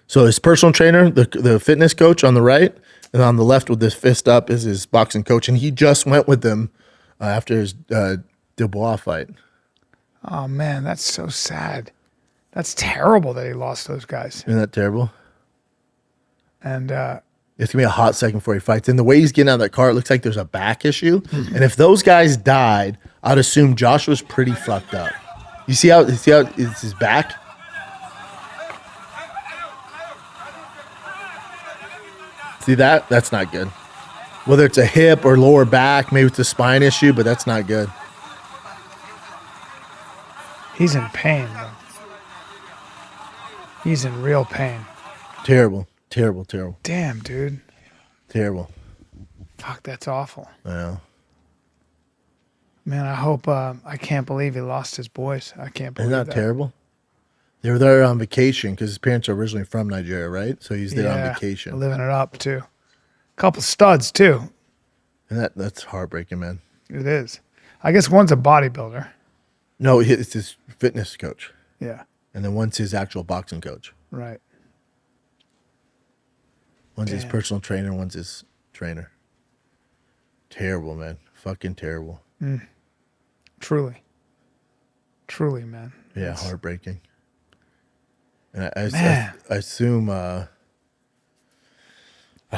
So his personal trainer, the fitness coach on the right, and on the left with his fist up is his boxing coach, and he just went with them after his Dubois fight. Oh man, that's so sad. That's terrible that he lost those guys. Isn't that terrible? And it's gonna be a hot second before he fights. And the way he's getting out of that car, it looks like there's a back issue. And if those guys died, I'd assume Joshua's pretty fucked up. You see how it's his back? See that? That's not good. Whether it's a hip or lower back, maybe it's a spine issue, but that's not good. he's in pain, though. He's in real pain. Terrible. Damn, dude. Terrible. Fuck, that's awful. Yeah. Man, I hope. I can't believe he lost his boys. I can't believe Isn't that terrible? They were there on vacation because his parents are originally from Nigeria, right? So he's there on vacation. Living it up, too. Couple studs, too. And that's heartbreaking, man. It is. I guess one's a bodybuilder. No, it's his fitness coach. Yeah. And then one's his actual boxing coach. Right. One's his personal trainer, one's his trainer. Terrible, man. Fucking terrible. Truly. Truly, man. Yeah, heartbreaking. And Man. I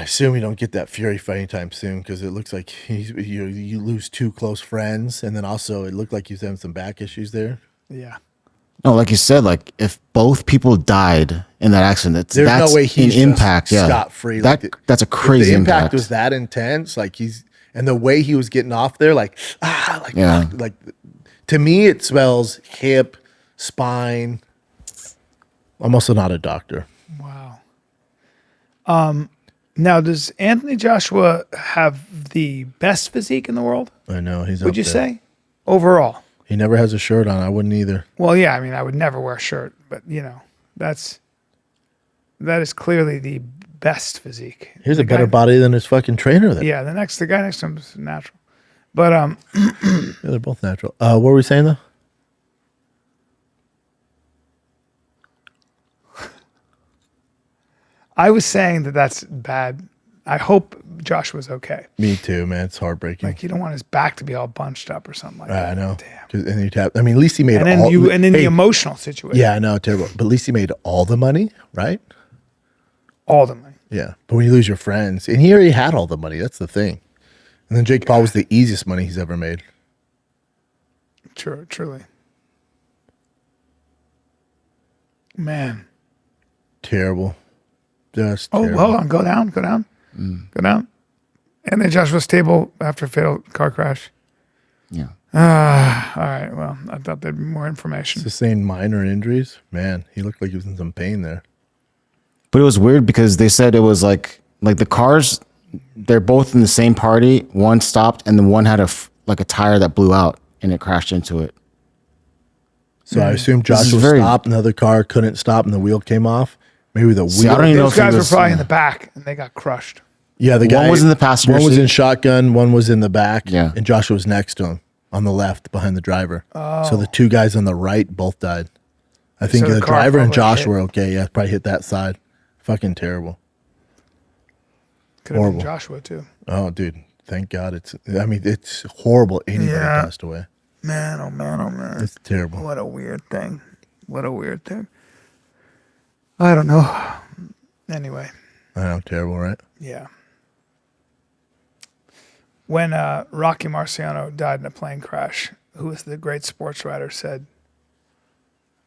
assume you don't get that Fury fight anytime soon because it looks like you lose two close friends, and then also it looked like he's having some back issues there. Yeah. No, like you said, like if both people died in that accident, There's that's no way he's an impact. Yeah, scot free. That's a crazy the impact impact. was that intense. Like and the way he was getting off there, like to me it smells hip, spine. I'm also not a doctor. Wow. Now, does Anthony Joshua have the best physique in the world? I know he's. Would up you there. say overall? He never has a shirt on? I wouldn't either. Well, yeah. I mean, I would never wear a shirt, but that is clearly the best physique. Here's The a better guy- body than his fucking trainer. Then Yeah, the guy next to him is natural, but yeah, they're both natural. What were we saying though? I was saying that's bad. I hope Joshua's okay. Me too, man. It's heartbreaking. Like you don't want his back to be all bunched up or something like that. I know. Damn. 'Cause- And you tap. I mean, at least he made And then all. the Hey, emotional situation. yeah, I know, terrible. But at least he made all the money, right? All the money. Yeah. But when you lose your friends, and he already had all the money, that's the thing. And then Jake Paul was the easiest money he's ever made. True, truly. Man. Terrible. Just Oh, terrible. hold on. Go down. Go down. Go down. And then Joshua stable after fatal car crash. Yeah. All right. Well, I thought there'd be more information. Sustained minor injuries. Man, he looked like he was in some pain there. But it was weird because they said it was like the cars, they're both in the same party. One stopped and then one had a tire that blew out and it crashed into it. So I assume This is Joshua very- stopped, another car couldn't stop, and the wheel came off. Maybe the See, I wheel. don't even know Those if he guys were was- probably in yeah. the back and they got crushed. Yeah, the One guy was in the passenger One was seat. in shotgun. One was in the back. Yeah. and Joshua was next to him on the left behind the driver. So the two guys on the right both died. I think So the the car driver and probably Josh were okay. Yeah, probably hit that side. Fucking terrible. Could have Horrible. been Joshua too. Oh, dude. Thank God. It's horrible. Anybody Yeah. passed away. Man, oh man, oh man. It's terrible. What a weird thing. What a weird thing. I don't know. Anyway, I know. Terrible, right? yeah. When Rocky Marciano died in a plane crash, who was the great sports writer, said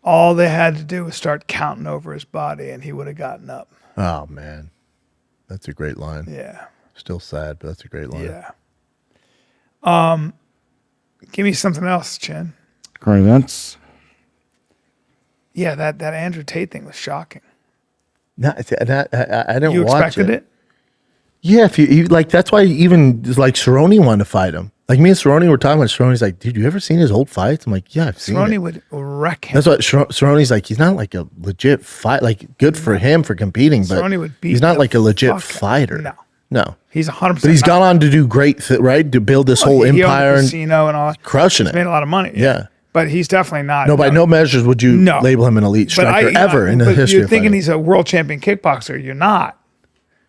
all they had to do was start counting over his body and he would have gotten up. Oh, man. That's a great line. Yeah. Still sad, but that's a great line. Yeah. Give me something else, Chin. Current events. Yeah, that Andrew Tate thing was shocking. No, I didn't You watch expected it? Yeah, if you like, that's why even like Cerrone wanted to fight him. Like me and Cerrone were talking about. Cerrone's like, dude, you ever seen his old fights? I'm like, yeah, I've seen Cerrone it. would wreck him. That's what Cerrone's like. He's not like a legit fight. Like, good for him for competing, but Cerrone would beat he's not the like a legit fuck out- fighter. No. He's 100%. But he's gone on to do great, right? To build this whole He owned the empire and casino and all that. crushing He's made it. a lot of money. Yeah. But he's definitely not. No, by no measures would you No. label him an elite But striker ever in the but history you're of thinking fighting. he's a world champion kickboxer. You're not.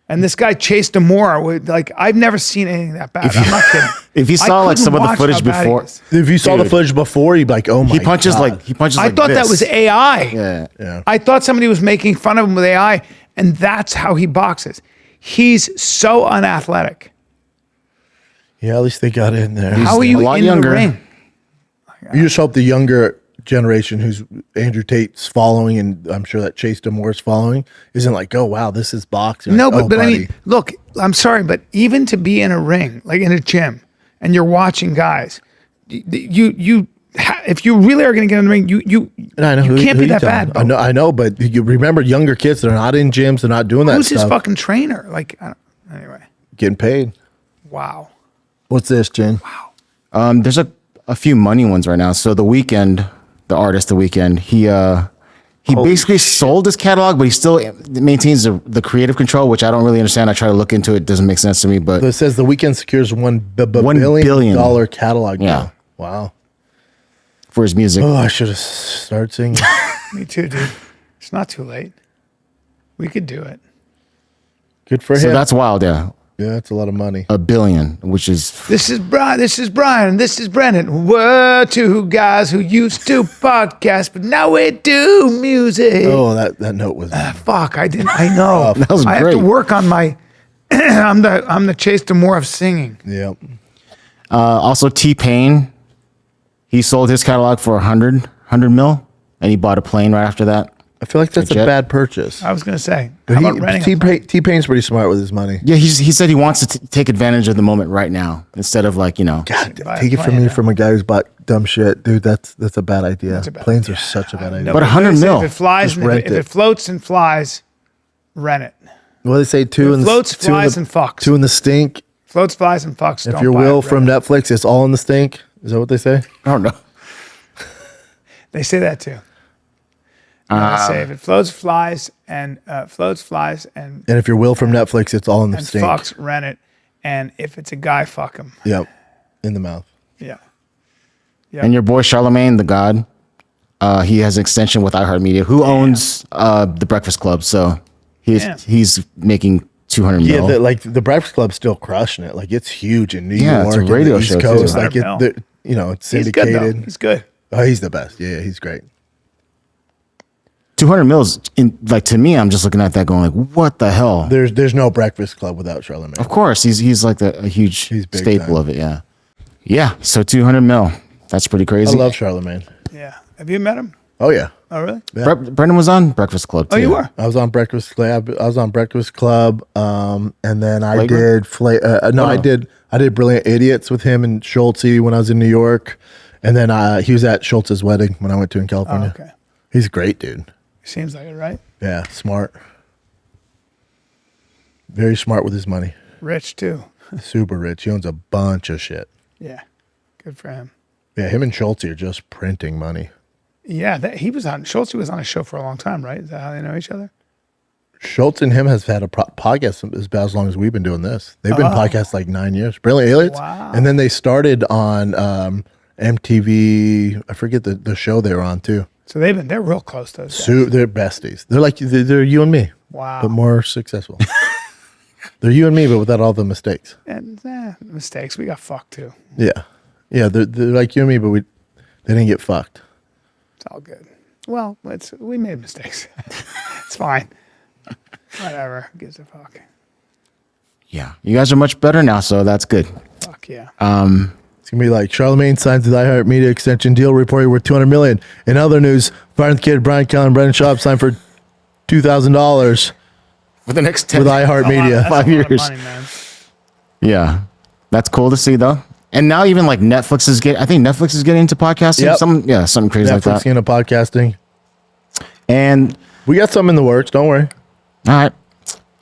And this guy Chase Demore would like. I've never seen anything that bad. I'm not kidding. If you I saw like couldn't some of the watch footage how bad he before, is. If you saw the Dude. footage before, you'd be like, oh my he punches God. like I thought that this. was AI. Yeah. Yeah. I thought somebody was making fun of him with AI, and that's how he boxes. He's so unathletic. Yeah, at least they got in there. How are a you lot in younger. the ring? You just hope the younger generation who's Andrew Tate's following, and I'm sure that Chase Demore's following, isn't like, oh, wow, this is boxing. No, Like, but, oh, but I buddy. mean, look, I'm sorry, but even to be in a ring, like in a gym, and you're watching guys, if you really are going to get in the ring, you And I know who- can't who be you that telling? bad. I know, but you remember younger kids, they're not in gyms, they're not doing that Who's stuff. his fucking trainer? Like, anyway, Getting paid. wow. What's this, Jen? There's a few money ones right now. So The Weeknd, the artist, The Weeknd, he basically sold his catalog, but he still maintains the creative control, which I don't really understand. I try to look into it; doesn't make sense to me. But It says the weekend secures $1 $1 billion billion catalog. Yeah. deal. Wow. for his music, Oh, I should have started singing. Me too, dude. It's not too late. We could do it. Good for so him. that's wild. Yeah, Yeah, that's a lot of money. $1 billion, which is This is Brian. This is Brian. And this is Brendan. We're two guys who used to podcast, but now we do music. Oh, that note was. Fuck, I didn't. I know. That was I have great. to work on my. I'm the Chase Demore of singing. Yep. also T-Pain. He sold his catalog for 100 mil, and he bought a plane right after that. I feel like that's a jet. bad purchase. I was gonna say, how about renting? T-Pain's pretty smart with his money. Yeah, he said he wants to take advantage of the moment right now instead of like, God, buy a take it from plane, me yeah. from a guy who's bought dumb shit, dude. That's a bad idea. a bad Planes idea. are such a bad idea. But 100 mil. If it flies, Just and rent if it it. floats and flies, rent it. What do they say? Two It in the floats, two in flies, the- and fucks. Two in the stink. Floats, flies, and fucks. If Don't your buy will it, from rent Netflix, it's all in the stink. Is that what they say? I don't know. it. They say that too. They say if it floats, flies, and And if your will from Netflix, it's all in the and stink. fucks, rent it. And if it's a guy, fuck him. Yep, in the mouth. Yeah. And your boy Charlemagne, the God, he has an extension with iHeartMedia, who owns the Breakfast Club. So Damn. he's making 200 Yeah, mil. the Breakfast Club's still crushing it. Like it's huge in New Yeah, York, it's a and the radio East show, too. Coast. 200 Like mil. it's He's good, though. syndicated. He's good. Oh, he's the best. Yeah, he's great. 200 mils, like to me, I'm just looking at that going like, what the hell? There's no Breakfast Club without Charlemagne. Of course, he's like a huge He's big staple time. of it. Yeah, yeah. So 200 mil, that's pretty I crazy. love Charlemagne. Yeah. Have you met him? Oh yeah, Oh, really? Yeah. Brendan was on Breakfast Club. Too. Oh, you were? I was on Breakfast Club. And then I Flagrant? did I did Brilliant Idiots with him and Schulte when I was in New York, and then he was at Schulte's wedding when I went to in Oh, California. okay. He's a great dude. Seems like it, right? Yeah, smart. Very smart with his money. Rich, too. Super rich. He owns a bunch of shit. Yeah. Good for him. Yeah, him and Schulte are just printing money. Yeah. Schultz was on a show for a long time, right? Is that how they know each other? Schultz and him has had a podcast about as long as we've been doing this. They've been podcasts like 9 years. Brilliant Idiots. Wow. And then they started on MTV. I forget the show they were on too. So they're real close, those guys. They're besties. They're like they're you and me, Wow. but more successful. They're you and me, but without all the mistakes. And mistakes. We got fucked, too. Yeah, yeah. They're like you and me, but they didn't get fucked. It's all good. Well, we made mistakes. It's fine. Whatever. Who gives a fuck? Yeah, you guys are much better now, so that's good. Fuck yeah. It's gonna be like Charlemagne signs the iHeartMedia extension deal, reported worth $200 million. In other news, Firing the Kid, Bryan, Callen, Brendan Schaub signed for $2,000 For the next 10 with iHeartMedia. That's a 5 lot of years. money, man. Yeah, that's cool to see though. And now even like Netflix is getting. I think Netflix is getting into podcasting. Yep. Something crazy like Netflix that. into podcasting. And We got some in the works. Don't worry. all right.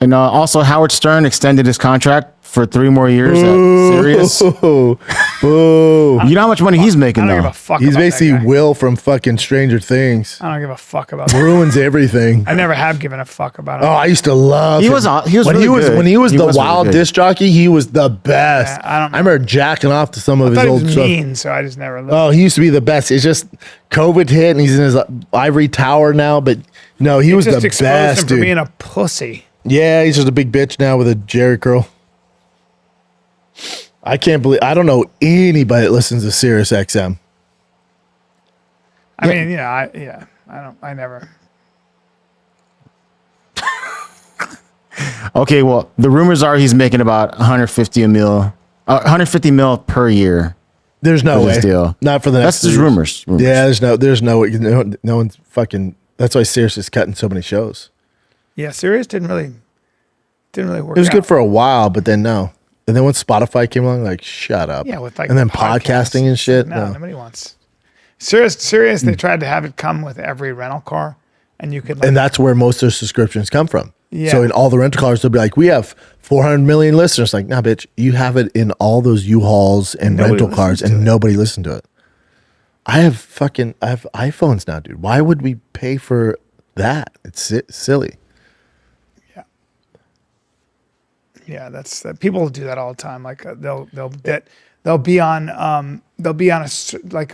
And also Howard Stern extended his contract for 3 more years at Sirius. Boo. Boo. You know how much money he's I making don't give though. a fuck He's about basically that guy. Will from fucking Stranger Things. I don't give a fuck about that. Ruins everything. I never have given a fuck about him. Oh, I used to love. He him. was when really he was good. when he was He the was really wild good. disc jockey. He was the best. Yeah, I don't know. remember jacking off to some of I his thought he old was stuff. mean, so I just never listened. Oh, he used to be the best. It's just COVID hit and he's in his ivory tower now. But no, he was just the exposed best him for dude. being a pussy. Yeah, he's just a big bitch now with a Jerry curl. I can't believe I don't know anybody that listens to Sirius XM. I mean, I never. Okay, well, the rumors are he's making about 150 mil per year. There's no For way. this deal. Not for the next. That's just 3 years. rumors. Yeah, there's no one's fucking. That's why Sirius is cutting so many shows. Yeah, Sirius didn't really work. It was good out. for a while, but then no. And then when Spotify came along, like shut up. Yeah, with like and then podcasts. podcasting and shit. No, No. nobody wants. Sirius, they tried to have it come with every rental car, and you could. Like, And that's where most of their subscriptions come from. Yeah. So in all the rental cars, they'll be like, we have 400 million listeners. Like, nah, bitch, you have it in all those U-Hauls and Nobody rental cars, listens to and it. nobody listened to it. I have iPhones now, dude. Why would we pay for that? It's silly. yeah, that's people do that all the time. Like they'll be on like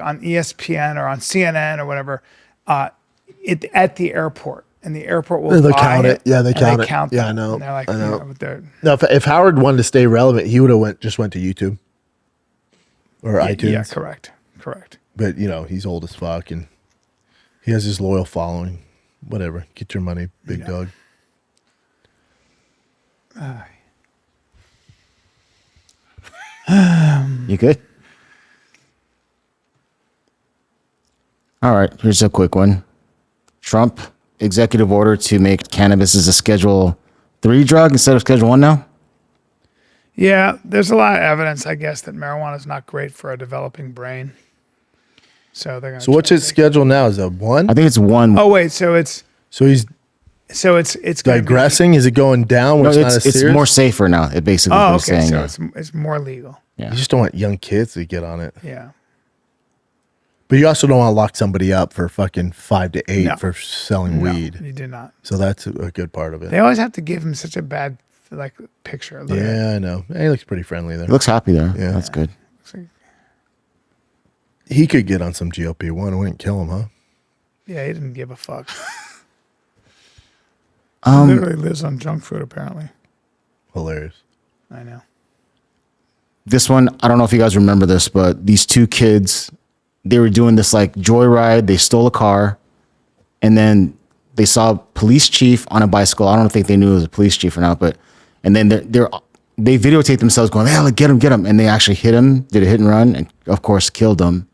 on ESPN or on CNN or whatever, at the airport, and the airport will They'll buy count it. Yeah, they and count it. Yeah, I them. know. And they're like, I know. You know, they're, No, if Howard wanted to stay relevant, he would have just went to YouTube or iTunes. yeah, correct. But he's old as fuck, and he has his loyal following. Whatever, get your money, big dog. You good? All right, here's a quick one. Trump executive order to make cannabis as a Schedule 3 drug instead of Schedule 1 now? Yeah, there's a lot of evidence, I guess, that marijuana is not great for a developing brain. So they're going to. So what's his schedule now? Is it 1? I think it's 1. Oh wait, so it's So it's gonna be- digressing. Is it going down? No, It's not as it's serious? more safer now. It basically Oh, is okay, saying. so Yeah. it's more legal. You just don't want young kids to get on it. Yeah. But you also don't want to lock somebody up for fucking 5 to 8 No. for selling No, weed. you do not. So that's a good part of it. They always have to give him such a bad picture. Look at it. Yeah, I know. He looks pretty friendly there. He looks happy there. Yeah. That's good. Looks like- He could get on some GLP-1. It wouldn't kill him, huh? Yeah, he didn't give a fuck. He literally lives on junk food, apparently. Hilarious. I know. This one, I don't know if you guys remember this, but these 2 kids, they were doing this like joyride. They stole a car, and then they saw a police chief on a bicycle. I don't think they knew it was a police chief or not, but and then they videotaped themselves going, "Hey, get him!" And they actually hit him, did a hit and run, and of course killed him.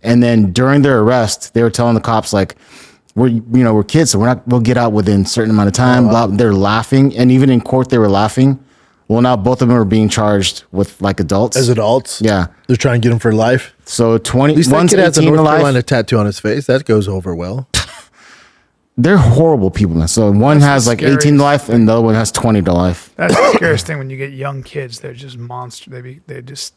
And then during their arrest, they were telling the cops like, we're kids, so we'll get out within a certain amount of time." Blah. They're laughing, and even in court they were laughing. Well, now both of them are being charged with like adults. As adults? Yeah. They're trying to get him for life. So At least that one's kid has a 18 North to life. Carolina tattoo on his face. That goes over well. They're horrible people, man. So one That's has the like 18 to scariest life, and the other one has 20 to life. That's the scariest thing when you get young kids. They're just monsters. They just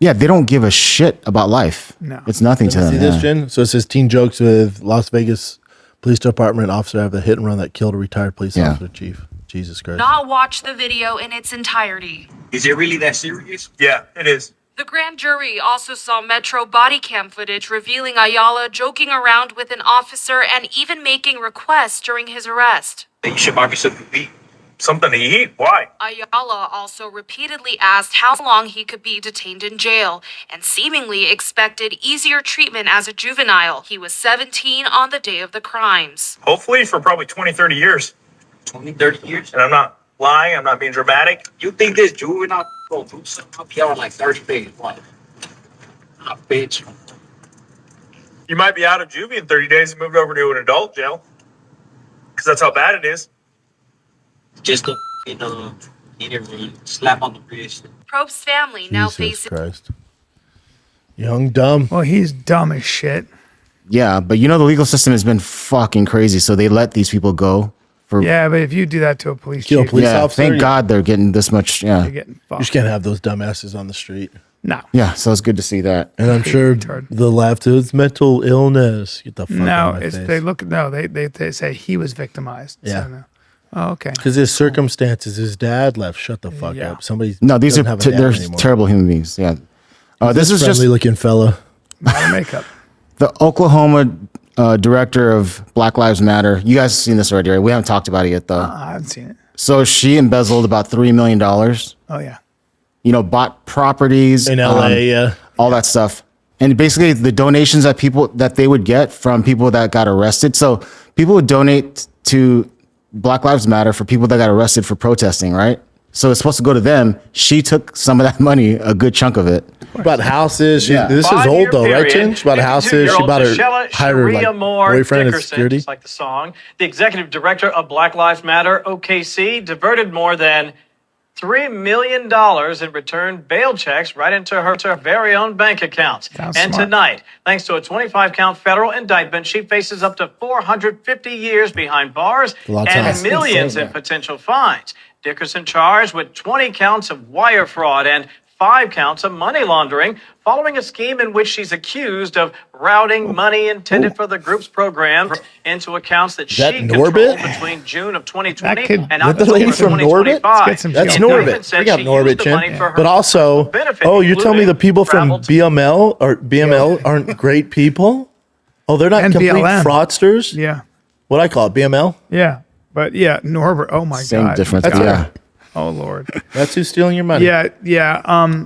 Yeah, they don't give a shit about life. No. It's nothing to them. See this, yeah. Jen? So it says teen jokes with Las Vegas Police Department officer after the hit and run that killed a retired police Yeah. officer chief. Jesus Christ. Not watch the video in its entirety. Is it really that serious? Yeah, it is. The grand jury also saw Metro body cam footage revealing Ayala joking around with an officer and even making requests during his arrest. You should buy me something to eat. Something to eat? Why? Ayala also repeatedly asked how long he could be detained in jail and seemingly expected easier treatment as a juvenile. He was 17 on the day of the crimes. Hopefully for probably 20, 30 years. 20, 30 years? And I'm not lying. I'm not being dramatic. You think this juvenile go do something up here in like 30 days? What? Ah, bitch. You might be out of juvie in 30 days and moved over to an adult jail. Because that's how bad it is. Just a, slap on the wrist. Probe's family now Jesus faces Christ. Young, dumb. well, he's dumb as shit. Yeah, but the legal system has been fucking crazy, so they let these people go for Yeah, but if you do that to a police Kill a chief, police yeah. officer. Thank God they're getting this much. you're Yeah, getting You fucked. just can't have those dumbasses on the street. No. yeah. So it's good to see that. And I'm sure Retard. the left is mental illness. Get the fuck No, out of my it's face. they look no, they say he was victimized. Yeah. So no. Oh, okay. Because his circumstances, his dad left. Shut the fuck Yeah. up. Somebody. No, these doesn't are have a dad they're anymore. terrible human beings. Yeah. This is just friendly looking fella. A lot of makeup. the Oklahoma director of Black Lives Matter. You guys have seen this already, right? We haven't talked about it yet, though. I haven't seen it. So she embezzled about $3 million. Oh yeah. Bought properties In LA, yeah. all that stuff, and basically the donations that they would get from people that got arrested. So people would donate to Black Lives Matter for people that got arrested for protesting, right? So it's supposed to go to them. She took some of that money, a good chunk of it. She bought houses. Yeah. This is 5 old year though, right, period, Jen? She bought houses. She 52-year-old bought her, Michelle hired her Sharia like Moore boyfriend as Dickerson, security. just like the song, the executive director of Black Lives Matter OKC, diverted more than $3 million in return bail checks right into her very own bank accounts. Sounds And smart. tonight, thanks to a 25-count federal indictment, she faces up to 450 years behind bars A lot of time. and millions in potential fines. Dickerson charged with 20 counts of wire fraud and 5 counts of money laundering, following a scheme in which she's accused of routing money intended for the group's program into accounts that she that controlled Norbit? between June of 2020 That kid- and Is that the October lady from Norbit? 2025. Let's get some That's Indictment Norbit. said Bring up she Norbit, used the money Jen. for her But also, benefit, you tell me the including people from travel to- BML or BML aren't great people? Oh, they're not And complete BLM. fraudsters? Yeah. What I call it, BML. Yeah. But yeah, Norbert. Oh my Same God. difference. That's Yeah. Oh Lord. That's who's stealing your money. Yeah. Yeah.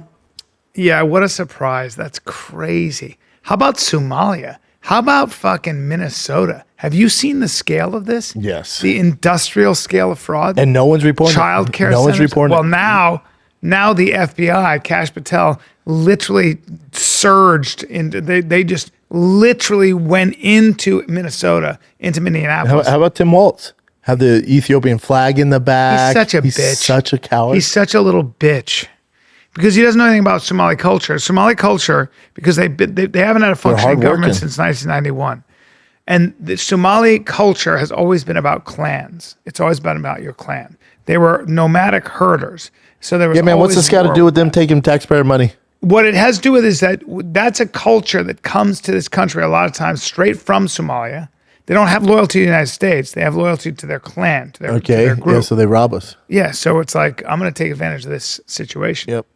Yeah. What a surprise. That's crazy. How about Somalia? How about fucking Minnesota? Have you seen the scale of this? Yes. The industrial scale of fraud. And no one's reporting. Child care No one's centers? reporting. Well, now the FBI, Kash Patel, literally surged into. They just literally went into Minnesota, into Minneapolis. How about Tim Waltz? Have the Ethiopian flag in the back. He's such a bitch. Such a coward. He's such a little bitch because he doesn't know anything about Somali culture. Somali culture, because they haven't had a functioning government since 1991. And the Somali culture has always been about clans. It's always been about your clan. They were nomadic herders. So there was what's this got to do with them taking taxpayer money? What it has to do with is that's a culture that comes to this country a lot of times straight from Somalia. They don't have loyalty to the United States. They have loyalty to their clan, to their group. Yeah, so they rob us. Yeah, so it's like, I'm going to take advantage of this situation. Yep.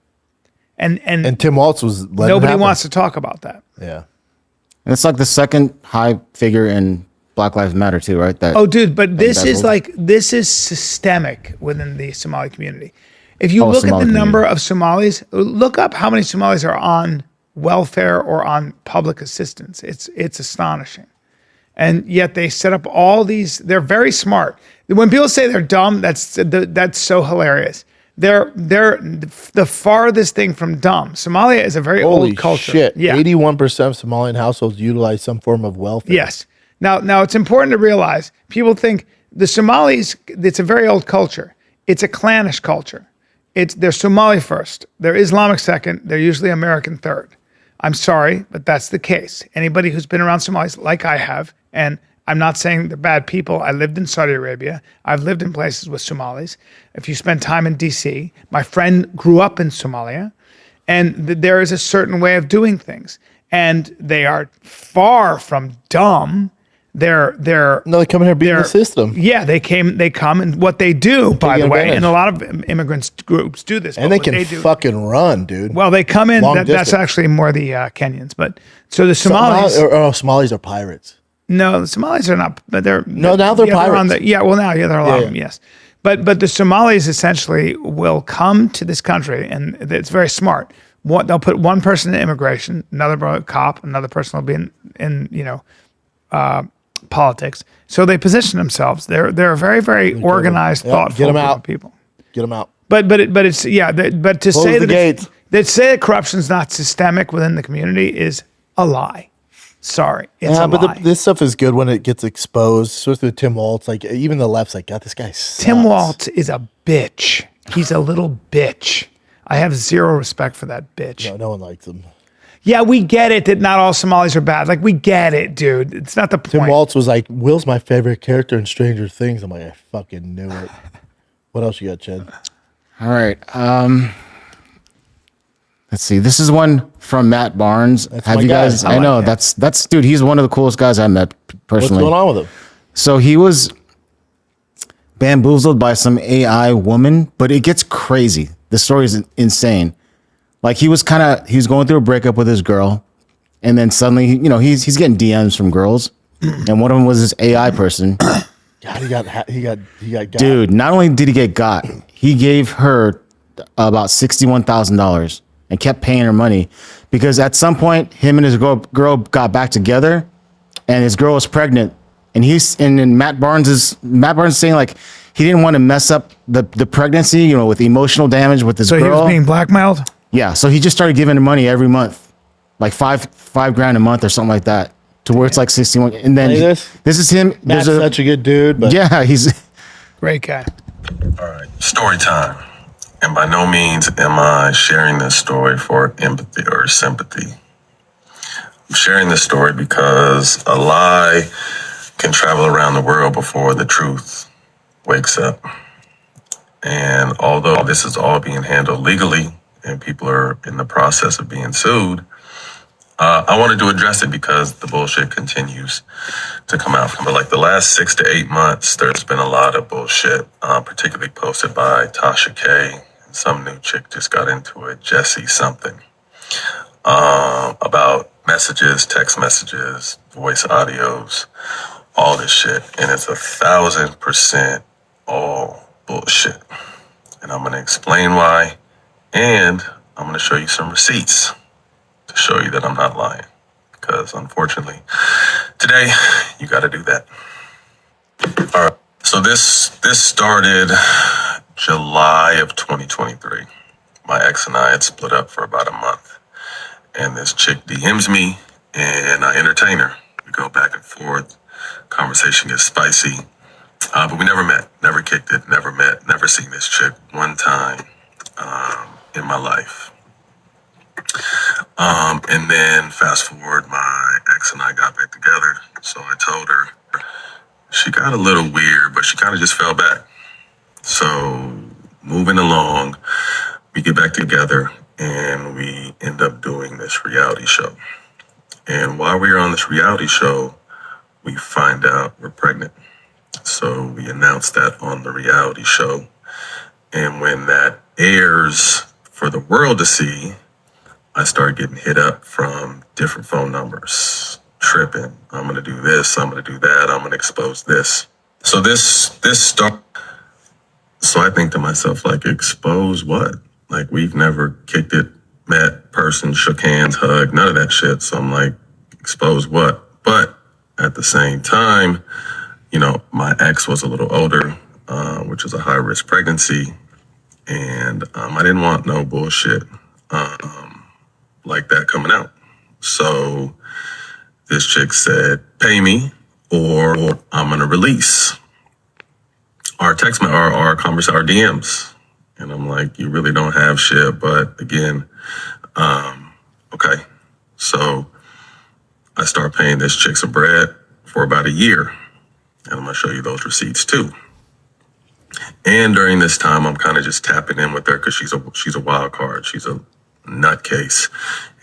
And Tim Waltz was letting nobody it happen. wants to talk about that. Yeah. And it's like the second high figure in Black Lives Matter too, right? That Oh, dude, but this is embezzled. this is systemic within the Somali community. If you look at Somali the number community. of Somalis, look up how many Somalis are on welfare or on public assistance. It's astonishing. And yet they set up all these. They're very smart. When people say they're dumb, that's so hilarious. They're the farthest thing from dumb. Somalia is a very Holy old culture. shit. Yeah. 81% of Somalian households utilize some form of welfare. Yes. Now it's important to realize people think the Somalis. It's a very old culture. It's a clannish culture. They're Somali first. They're Islamic second. They're usually American third. I'm sorry, but that's the case. Anybody who's been around Somalis, like I have, and I'm not saying they're bad people. I lived in Saudi Arabia. I've lived in places with Somalis. If you spend time in DC, my friend grew up in Somalia, and there is a certain way of doing things. And they are far from dumb. They're No, they come in here beating the system. Yeah, they come, and what they do, by the way, advantage. and a lot of immigrants groups do this. And but they what can do- fucking run, dude. Well, they come in. Long That's distance. actually more the Kenyans, but so the Somalis. Somalis are pirates. No, the Somalis are not. But they're No, now they're on pirates. they're a lot Yeah, of them. Yes, but the Somalis essentially will come to this country, and it's very smart. They'll put one person in immigration, another cop, another person will be in politics. So they position themselves. They're a very very organized, thoughtful get 'em group out. of people. Get them out. But it's but to Close say the that gates. that say that corruption's not systemic within the community is a lie. Sorry, it's a But lie. this stuff is good when it gets exposed, especially with Tim Waltz. Like even the left's like, God, this guy sucks. Tim Waltz is a bitch. He's a little bitch. I have zero respect for that bitch. No one likes him. Yeah, we get it that not all Somalis are bad. Like, we get it, dude. It's not the point. Tim Waltz was like, Will's my favorite character in Stranger Things. I'm like, I fucking knew it. What else you got, Chad? All right. Let's see. This is one from Matt Barnes. Have my you guy. guys? I I like know him. that's dude. He's one of the coolest guys I met What's personally. going on with him? So he was bamboozled by some AI woman, but it gets crazy. The story is insane. Like he was going through a breakup with his girl, and then suddenly, he's getting DMs from girls, and one of them was this AI person. God, he got Dude, not only did he get got, he gave her about $61,000 and kept paying her money because at some point, him and his girl got back together, and his girl was pregnant. And then Matt Barnes is saying like he didn't want to mess up the pregnancy, with emotional damage with his So girl. he was being blackmailed? Yeah, so he just started giving her money every month, like five grand a month or something like that, to where it's like 61. And then Hey, this is him. Matt's such a good dude, but Yeah, he's Great guy. All right, story time. And by no means am I sharing this story for empathy or sympathy. I'm sharing this story because a lie can travel around the world before the truth wakes up. And although this is all being handled legally and people are in the process of being sued, I wanted to address it because the bullshit continues to come out from it. Like the last 6 to 8 months, there's been a lot of bullshit, particularly posted by Tasha K. And some new chick just got into it, Jesse something, about messages, text messages, voice audios, all this shit, and it's 1,000% all bullshit. And I'm gonna explain why, and I'm gonna show you some receipts to show you that I'm not lying. Because unfortunately, today you got to do that. All right. So this started July of 2023. My ex and I had split up for about a month, and this chick DMs me, and I entertain her. We go back and forth. Conversation gets spicy, but we never met, never kicked it, never met, never seen this chick one time in my life. And then fast forward, my ex and I got back together. So I told her, she got a little weird, but she kind of just fell back. So moving along, we get back together and we end up doing this reality show. And while we were on this reality show, we find out we're pregnant. So we announced that on the reality show. And when that airs for the world to see, I started getting hit up from different phone numbers, tripping. I'm gonna do this, I'm gonna do that, I'm gonna expose this. So this started. So I think to myself, like, expose what? Like, we've never kicked it, met, person, shook hands, hugged, none of that shit. So I'm like, expose what? But at the same time, you know, my ex was a little older, which is a high risk pregnancy, and I didn't want no bullshit. Like that coming out. So this chick said, pay me or I'm gonna release our text, our conversation, our DMs. And I'm like, you really don't have shit, but again, okay. So I start paying this chick some bread for about a year. And I'm gonna show you those receipts too. And during this time, I'm kind of just tapping in with her because she's a wild card. She's a nutcase,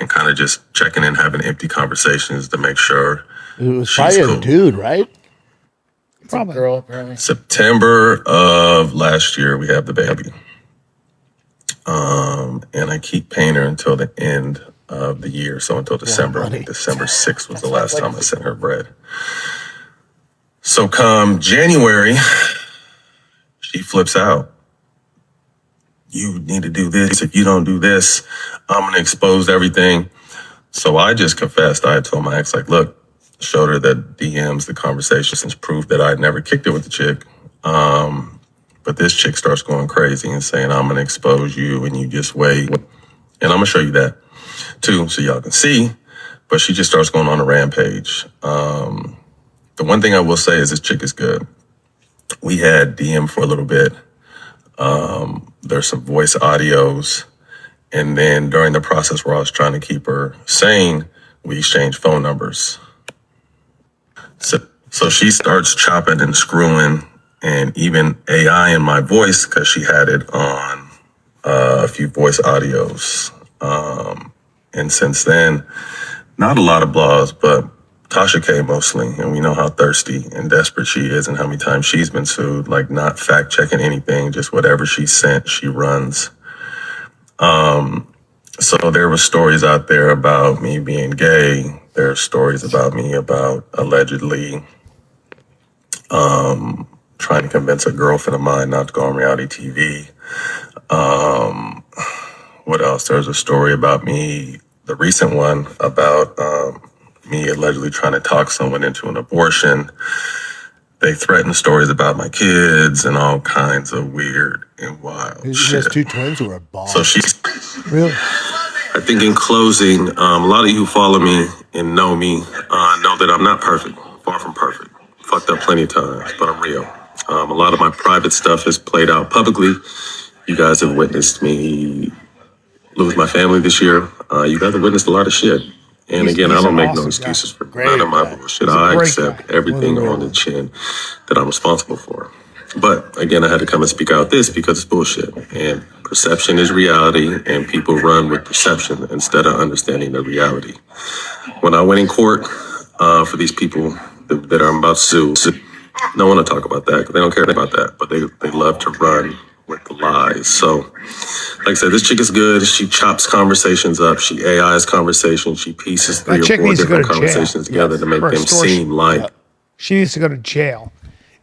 and kind of just checking in, having empty conversations to make sure It was she's probably cool. a dude, right? Probably. Girl, apparently. September of last year, we have the baby. And I keep paying her until the end of the year, so until December. I think December 6th was the last time I sent her bread. So come January, she flips out. You need to do this. If you don't do this, I'm going to expose everything. So I just confessed. I told my ex, like, look, showed her the DMs, the conversations, proof that I never kicked it with the chick. But this chick starts going crazy and saying, I'm going to expose you and you just wait. And I'm going to show you that too, so y'all can see. But she just starts going on a rampage. The one thing I will say is this chick is good. We had DM for a little bit. There's some voice audios. And then during the process where I was trying to keep her sane, we exchanged phone numbers. So she starts chopping and screwing and even AI in my voice because she had it on a few voice audios. And since then, not a lot of blogs, but Tasha K mostly, and we know how thirsty and desperate she is and how many times she's been sued, like not fact checking anything, just whatever she sent, she runs. So there were stories out there about me being gay. There are stories about me about allegedly trying to convince a girlfriend of mine not to go on reality TV. What else? There's a story about me, the recent one about me allegedly trying to talk someone into an abortion. They threatened stories about my kids and all kinds of weird and wild She shit. has two twins who are boss. So she's, Really? I think in closing, a lot of you who follow me and know me know that I'm not perfect, far from perfect. Fucked up plenty of times, but I'm real. A lot of my private stuff has played out publicly. You guys have witnessed me lose my family this year. You guys have witnessed a lot of shit. And again, I don't make no excuses for none of my bullshit. I accept everything on the chin that I'm responsible for. But again, I had to come and speak out this because it's bullshit. And perception is reality, and people run with perception instead of understanding the reality. When I went in court for these people that I'm about to sue, no one will talk about that because they don't care about that. But they love to run with the lies. So, like I said, this chick is good. She chops conversations up. She AIs conversations. She pieces 3 or 4 different conversations together to make them seem like She needs to go to jail.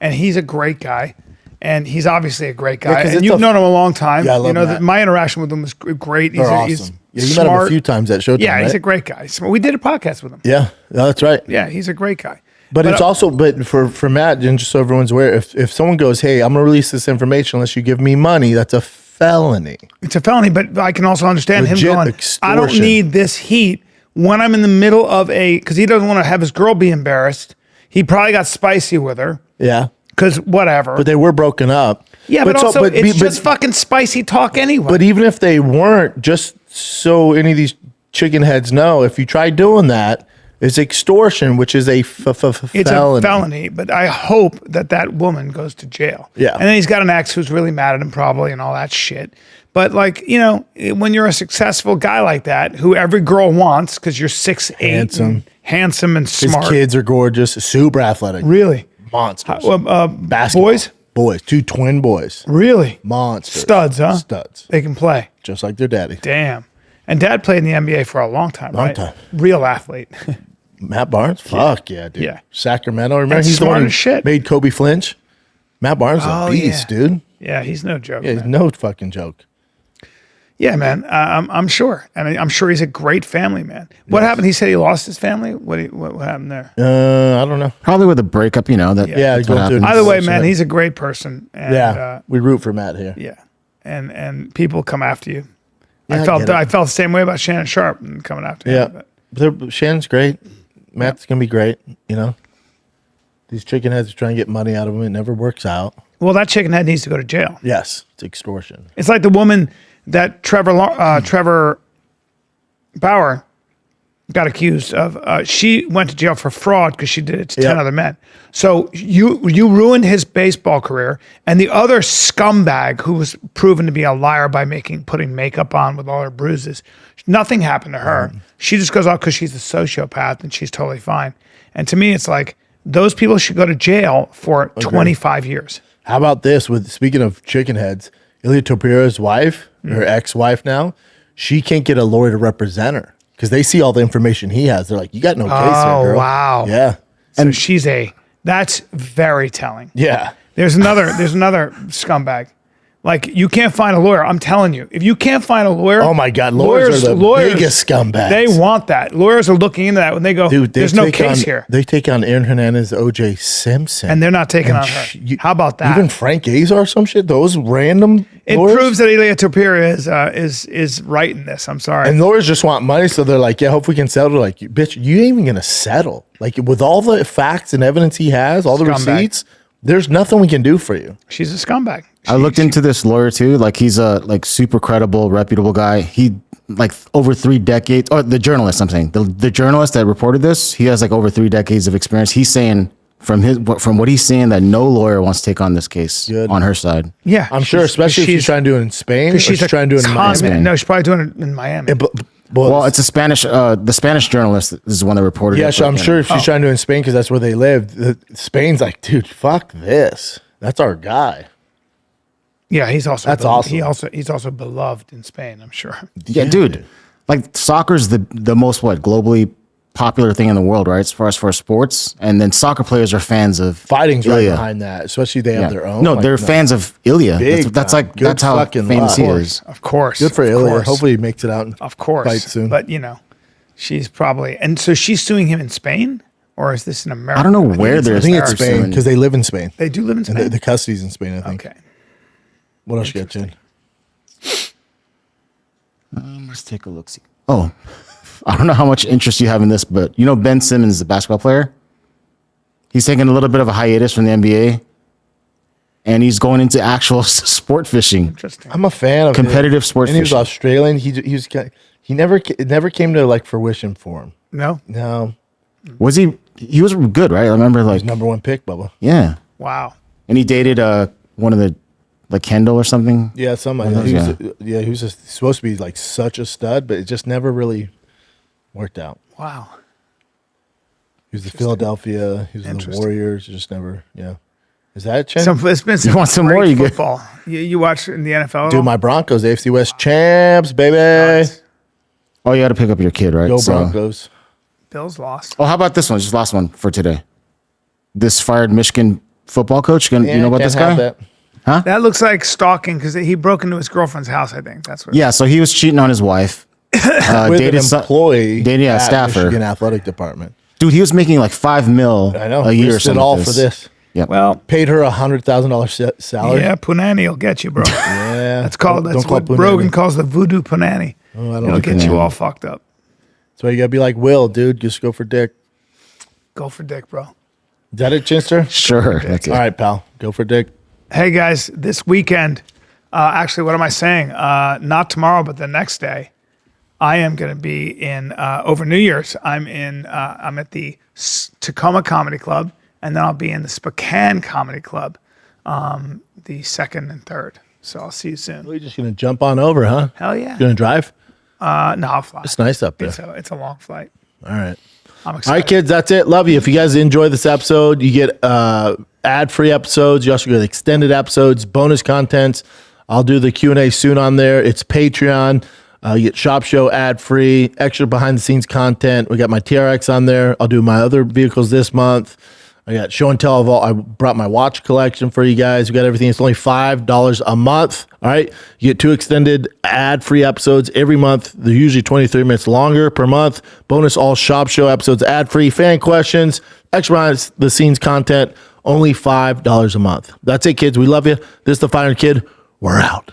And he's a great guy. And he's obviously a great guy. 'cause And it's you've known him a long time. Yeah, I love Matt. My interaction with him was great. They're awesome. He's Yeah, you smart. met him a few times at Showtime, Yeah, he's right? a great guy. We did a podcast with him. Yeah, that's right. Yeah, he's a great guy. But it's also, for Matt, and just so everyone's aware, if someone goes, hey, I'm going to release this information unless you give me money, that's a felony. It's a felony, but I can also understand Legit him going, I don't extortion. need this heat when I'm in the middle of because he doesn't want to have his girl be embarrassed. He probably got spicy with her Yeah. because whatever. But they were broken up. yeah, but so- also it's but- just fucking spicy talk anyway. But even if they weren't, just so any of these chicken heads know, if you try doing that, it's extortion, which is a it's felony. a felony, but I hope that woman goes to jail. Yeah. And then he's got an ex who's really mad at him probably and all that shit. But when you're a successful guy like that, who every girl wants because you're 6'8", handsome and His smart. kids are gorgeous, super athletic. Really? Monsters. Basketball. Boys? Boys. 2 twin boys. Really? Monsters. Studs, huh? Studs. They can play. Just like their daddy. Damn. And dad played in the NBA for a long time, Long right? time. Real athlete. Matt Barnes? Fuck yeah, dude. Yeah. Sacramento. Remember, That's he's the smart one who as shit. made Kobe flinch? Matt Barnes is a beast, dude. Yeah, he's no joke. Yeah, he's man. no fucking joke. Yeah, man. I'm sure. And I'm sure he's a great family man. What happened? He said he lost his family? What happened there? I don't know. Probably with a breakup, that. Yeah, that's going what through happens. Either way, So man, that- he's a great person. And, Yeah, we root for Matt here. yeah. And people come after you. Yeah, I get it. felt the same way about Shannon Sharp and coming after Yeah, him. But Shannon's great. Matt's gonna be great. These chicken heads are trying to get money out of him. It never works out. well, that chicken head needs to go to jail. Yes, it's extortion. It's like the woman that Trevor Bauer got accused of. She went to jail for fraud because she did it to 10 Yep. other men. So you ruined his baseball career, and the other scumbag who was proven to be a liar by putting makeup on with all her bruises. Nothing happened to her. She just goes off because she's a sociopath and she's totally fine. And to me, it's like those people should go to jail for 25 years. How about this? Speaking of chicken heads, Ilya Topira's wife, her ex-wife now, she can't get a lawyer to represent her because they see all the information he has. They're like, "You got no case Oh, here, girl." wow. Yeah, So that's very telling. yeah. There's another scumbag. Like, you can't find a lawyer. I'm telling you, if you can't find a lawyer, Oh my God, lawyers are the biggest scumbags. They want that. Lawyers are looking into that when they go, Dude, there's no case here. They take on Aaron Hernandez, O.J. Simpson, And they're not taking on her. How about that? Even Frank Azar, some shit. Those random. It lawyers? proves that Ilya Topira is right in this. I'm sorry. And lawyers just want money, so they're like, "Yeah, hope we can settle." Like, bitch, you ain't even gonna settle. Like, with all the facts and evidence he has, all the Scumbag. receipts, there's nothing we can do for you. She's a scumbag. I looked into this lawyer too. Like he's a super credible, reputable guy. He over 3 decades. Or the journalist, I'm saying the journalist that reported this. He has over 3 decades of experience. He's saying from what he's saying that no lawyer wants to take on this case Good. on her side. Yeah, I'm sure, especially if she's trying to do it in Spain. Or because she's trying to do it in consummate- Miami. No, she's probably doing it in Miami. Well, it's a Spanish. The Spanish journalist is the one that reported. yeah, it, so but, I'm you sure know. if she's trying to do it in Spain because that's where they live. Spain's like, dude, fuck this. That's our guy. Yeah, he's also That's awesome. He's also beloved in Spain. I'm sure. Yeah, dude. Like soccer's the most globally popular thing in the world, right? As far as for sports, and then soccer players are fans of Fighting's right Ilya. behind that, especially they have their own. No, like, they're fans of Ilya. Big That's time. Good that's how fucking famous luck. he is. Of course. Good for of Ilya. course. Hopefully he makes it out. Of course. Fight soon. But she's probably, and so she's suing him in Spain, or is this in America? I don't know where I they're. think it's they're Spain suing. because they live in Spain. They do live in And Spain. the custody's in Spain, I think. Okay. What else you got, Jen? Let's take a look. See. Oh, I don't know how much interest you have in this, but Ben Simmons, the basketball player. He's taking a little bit of a hiatus from the NBA, and he's going into actual sport fishing. Interesting. I'm a fan of Competitive sports And he was fishing. Australian. He never came to fruition for him. No. No, Was he? He was good, right? I remember number 1 pick, Bubba. yeah, Wow. and he dated one of the Kendall or something. Yeah, somebody. He was supposed to be such a stud, but it just never really worked out. Wow. He was the Philadelphia. He was the Interesting. Warriors. Just never. Yeah. Is that a chance? It's been some want some great more, you get- football. You watch in the NFL? at all? Dude, my Broncos, AFC West champs, baby. Oh, you got to pick up your kid, right? Go So- Broncos. Bills lost. Oh, how about this one? Just last one for today. this fired Michigan football coach. You know about this guy? That looks like stalking because he broke into his girlfriend's house. I think that's what. Yeah, so he was cheating on his wife. With an employee dating a at staffer. Michigan athletic department. Dude, he was making like $5 million I know. a year or Risked something. it all for this. Yep. Well, Paid her $100,000 salary. yeah, punani will get you, bro. Yeah. That's called. Don't That's call what it punani. Rogan calls the voodoo punani. Oh, I don't It'll like get you punani. all fucked up. That's why you gotta be like Will, dude. Just go for dick. Go for dick, bro. Is that it, Chinster? Sure. That's it. All right, pal. Go for dick. Hey guys, this weekend. Actually, what am I saying? Not tomorrow, but the next day. I am going to be in over New Year's. I'm at the Tacoma Comedy Club, and then I'll be in the Spokane Comedy Club, the 2nd and 3rd. So I'll see you soon. You're just gonna jump on over, huh? Hell yeah. You're gonna drive? No, I'll fly. It's nice up there. It's a long flight. All right. I'm All excited. right, kids, that's it. Love you. If you guys enjoy this episode, you get ad-free episodes. You also get extended episodes, bonus contents. I'll do the Q&A soon on there. It's Patreon. You get Shop Show ad-free, extra behind-the-scenes content. We got my TRX on there. I'll do my other vehicles this month. I got show and tell of all. I brought my watch collection for you guys. We got everything. It's only $5 a month. All right. You get 2 extended ad-free episodes every month. They're usually 23 minutes longer per month. Bonus all Shop Show episodes ad-free. Fan questions, extra behind-the-scenes content. Only $5 a month. That's it, kids. We love you. This is the Fire Kid. We're out.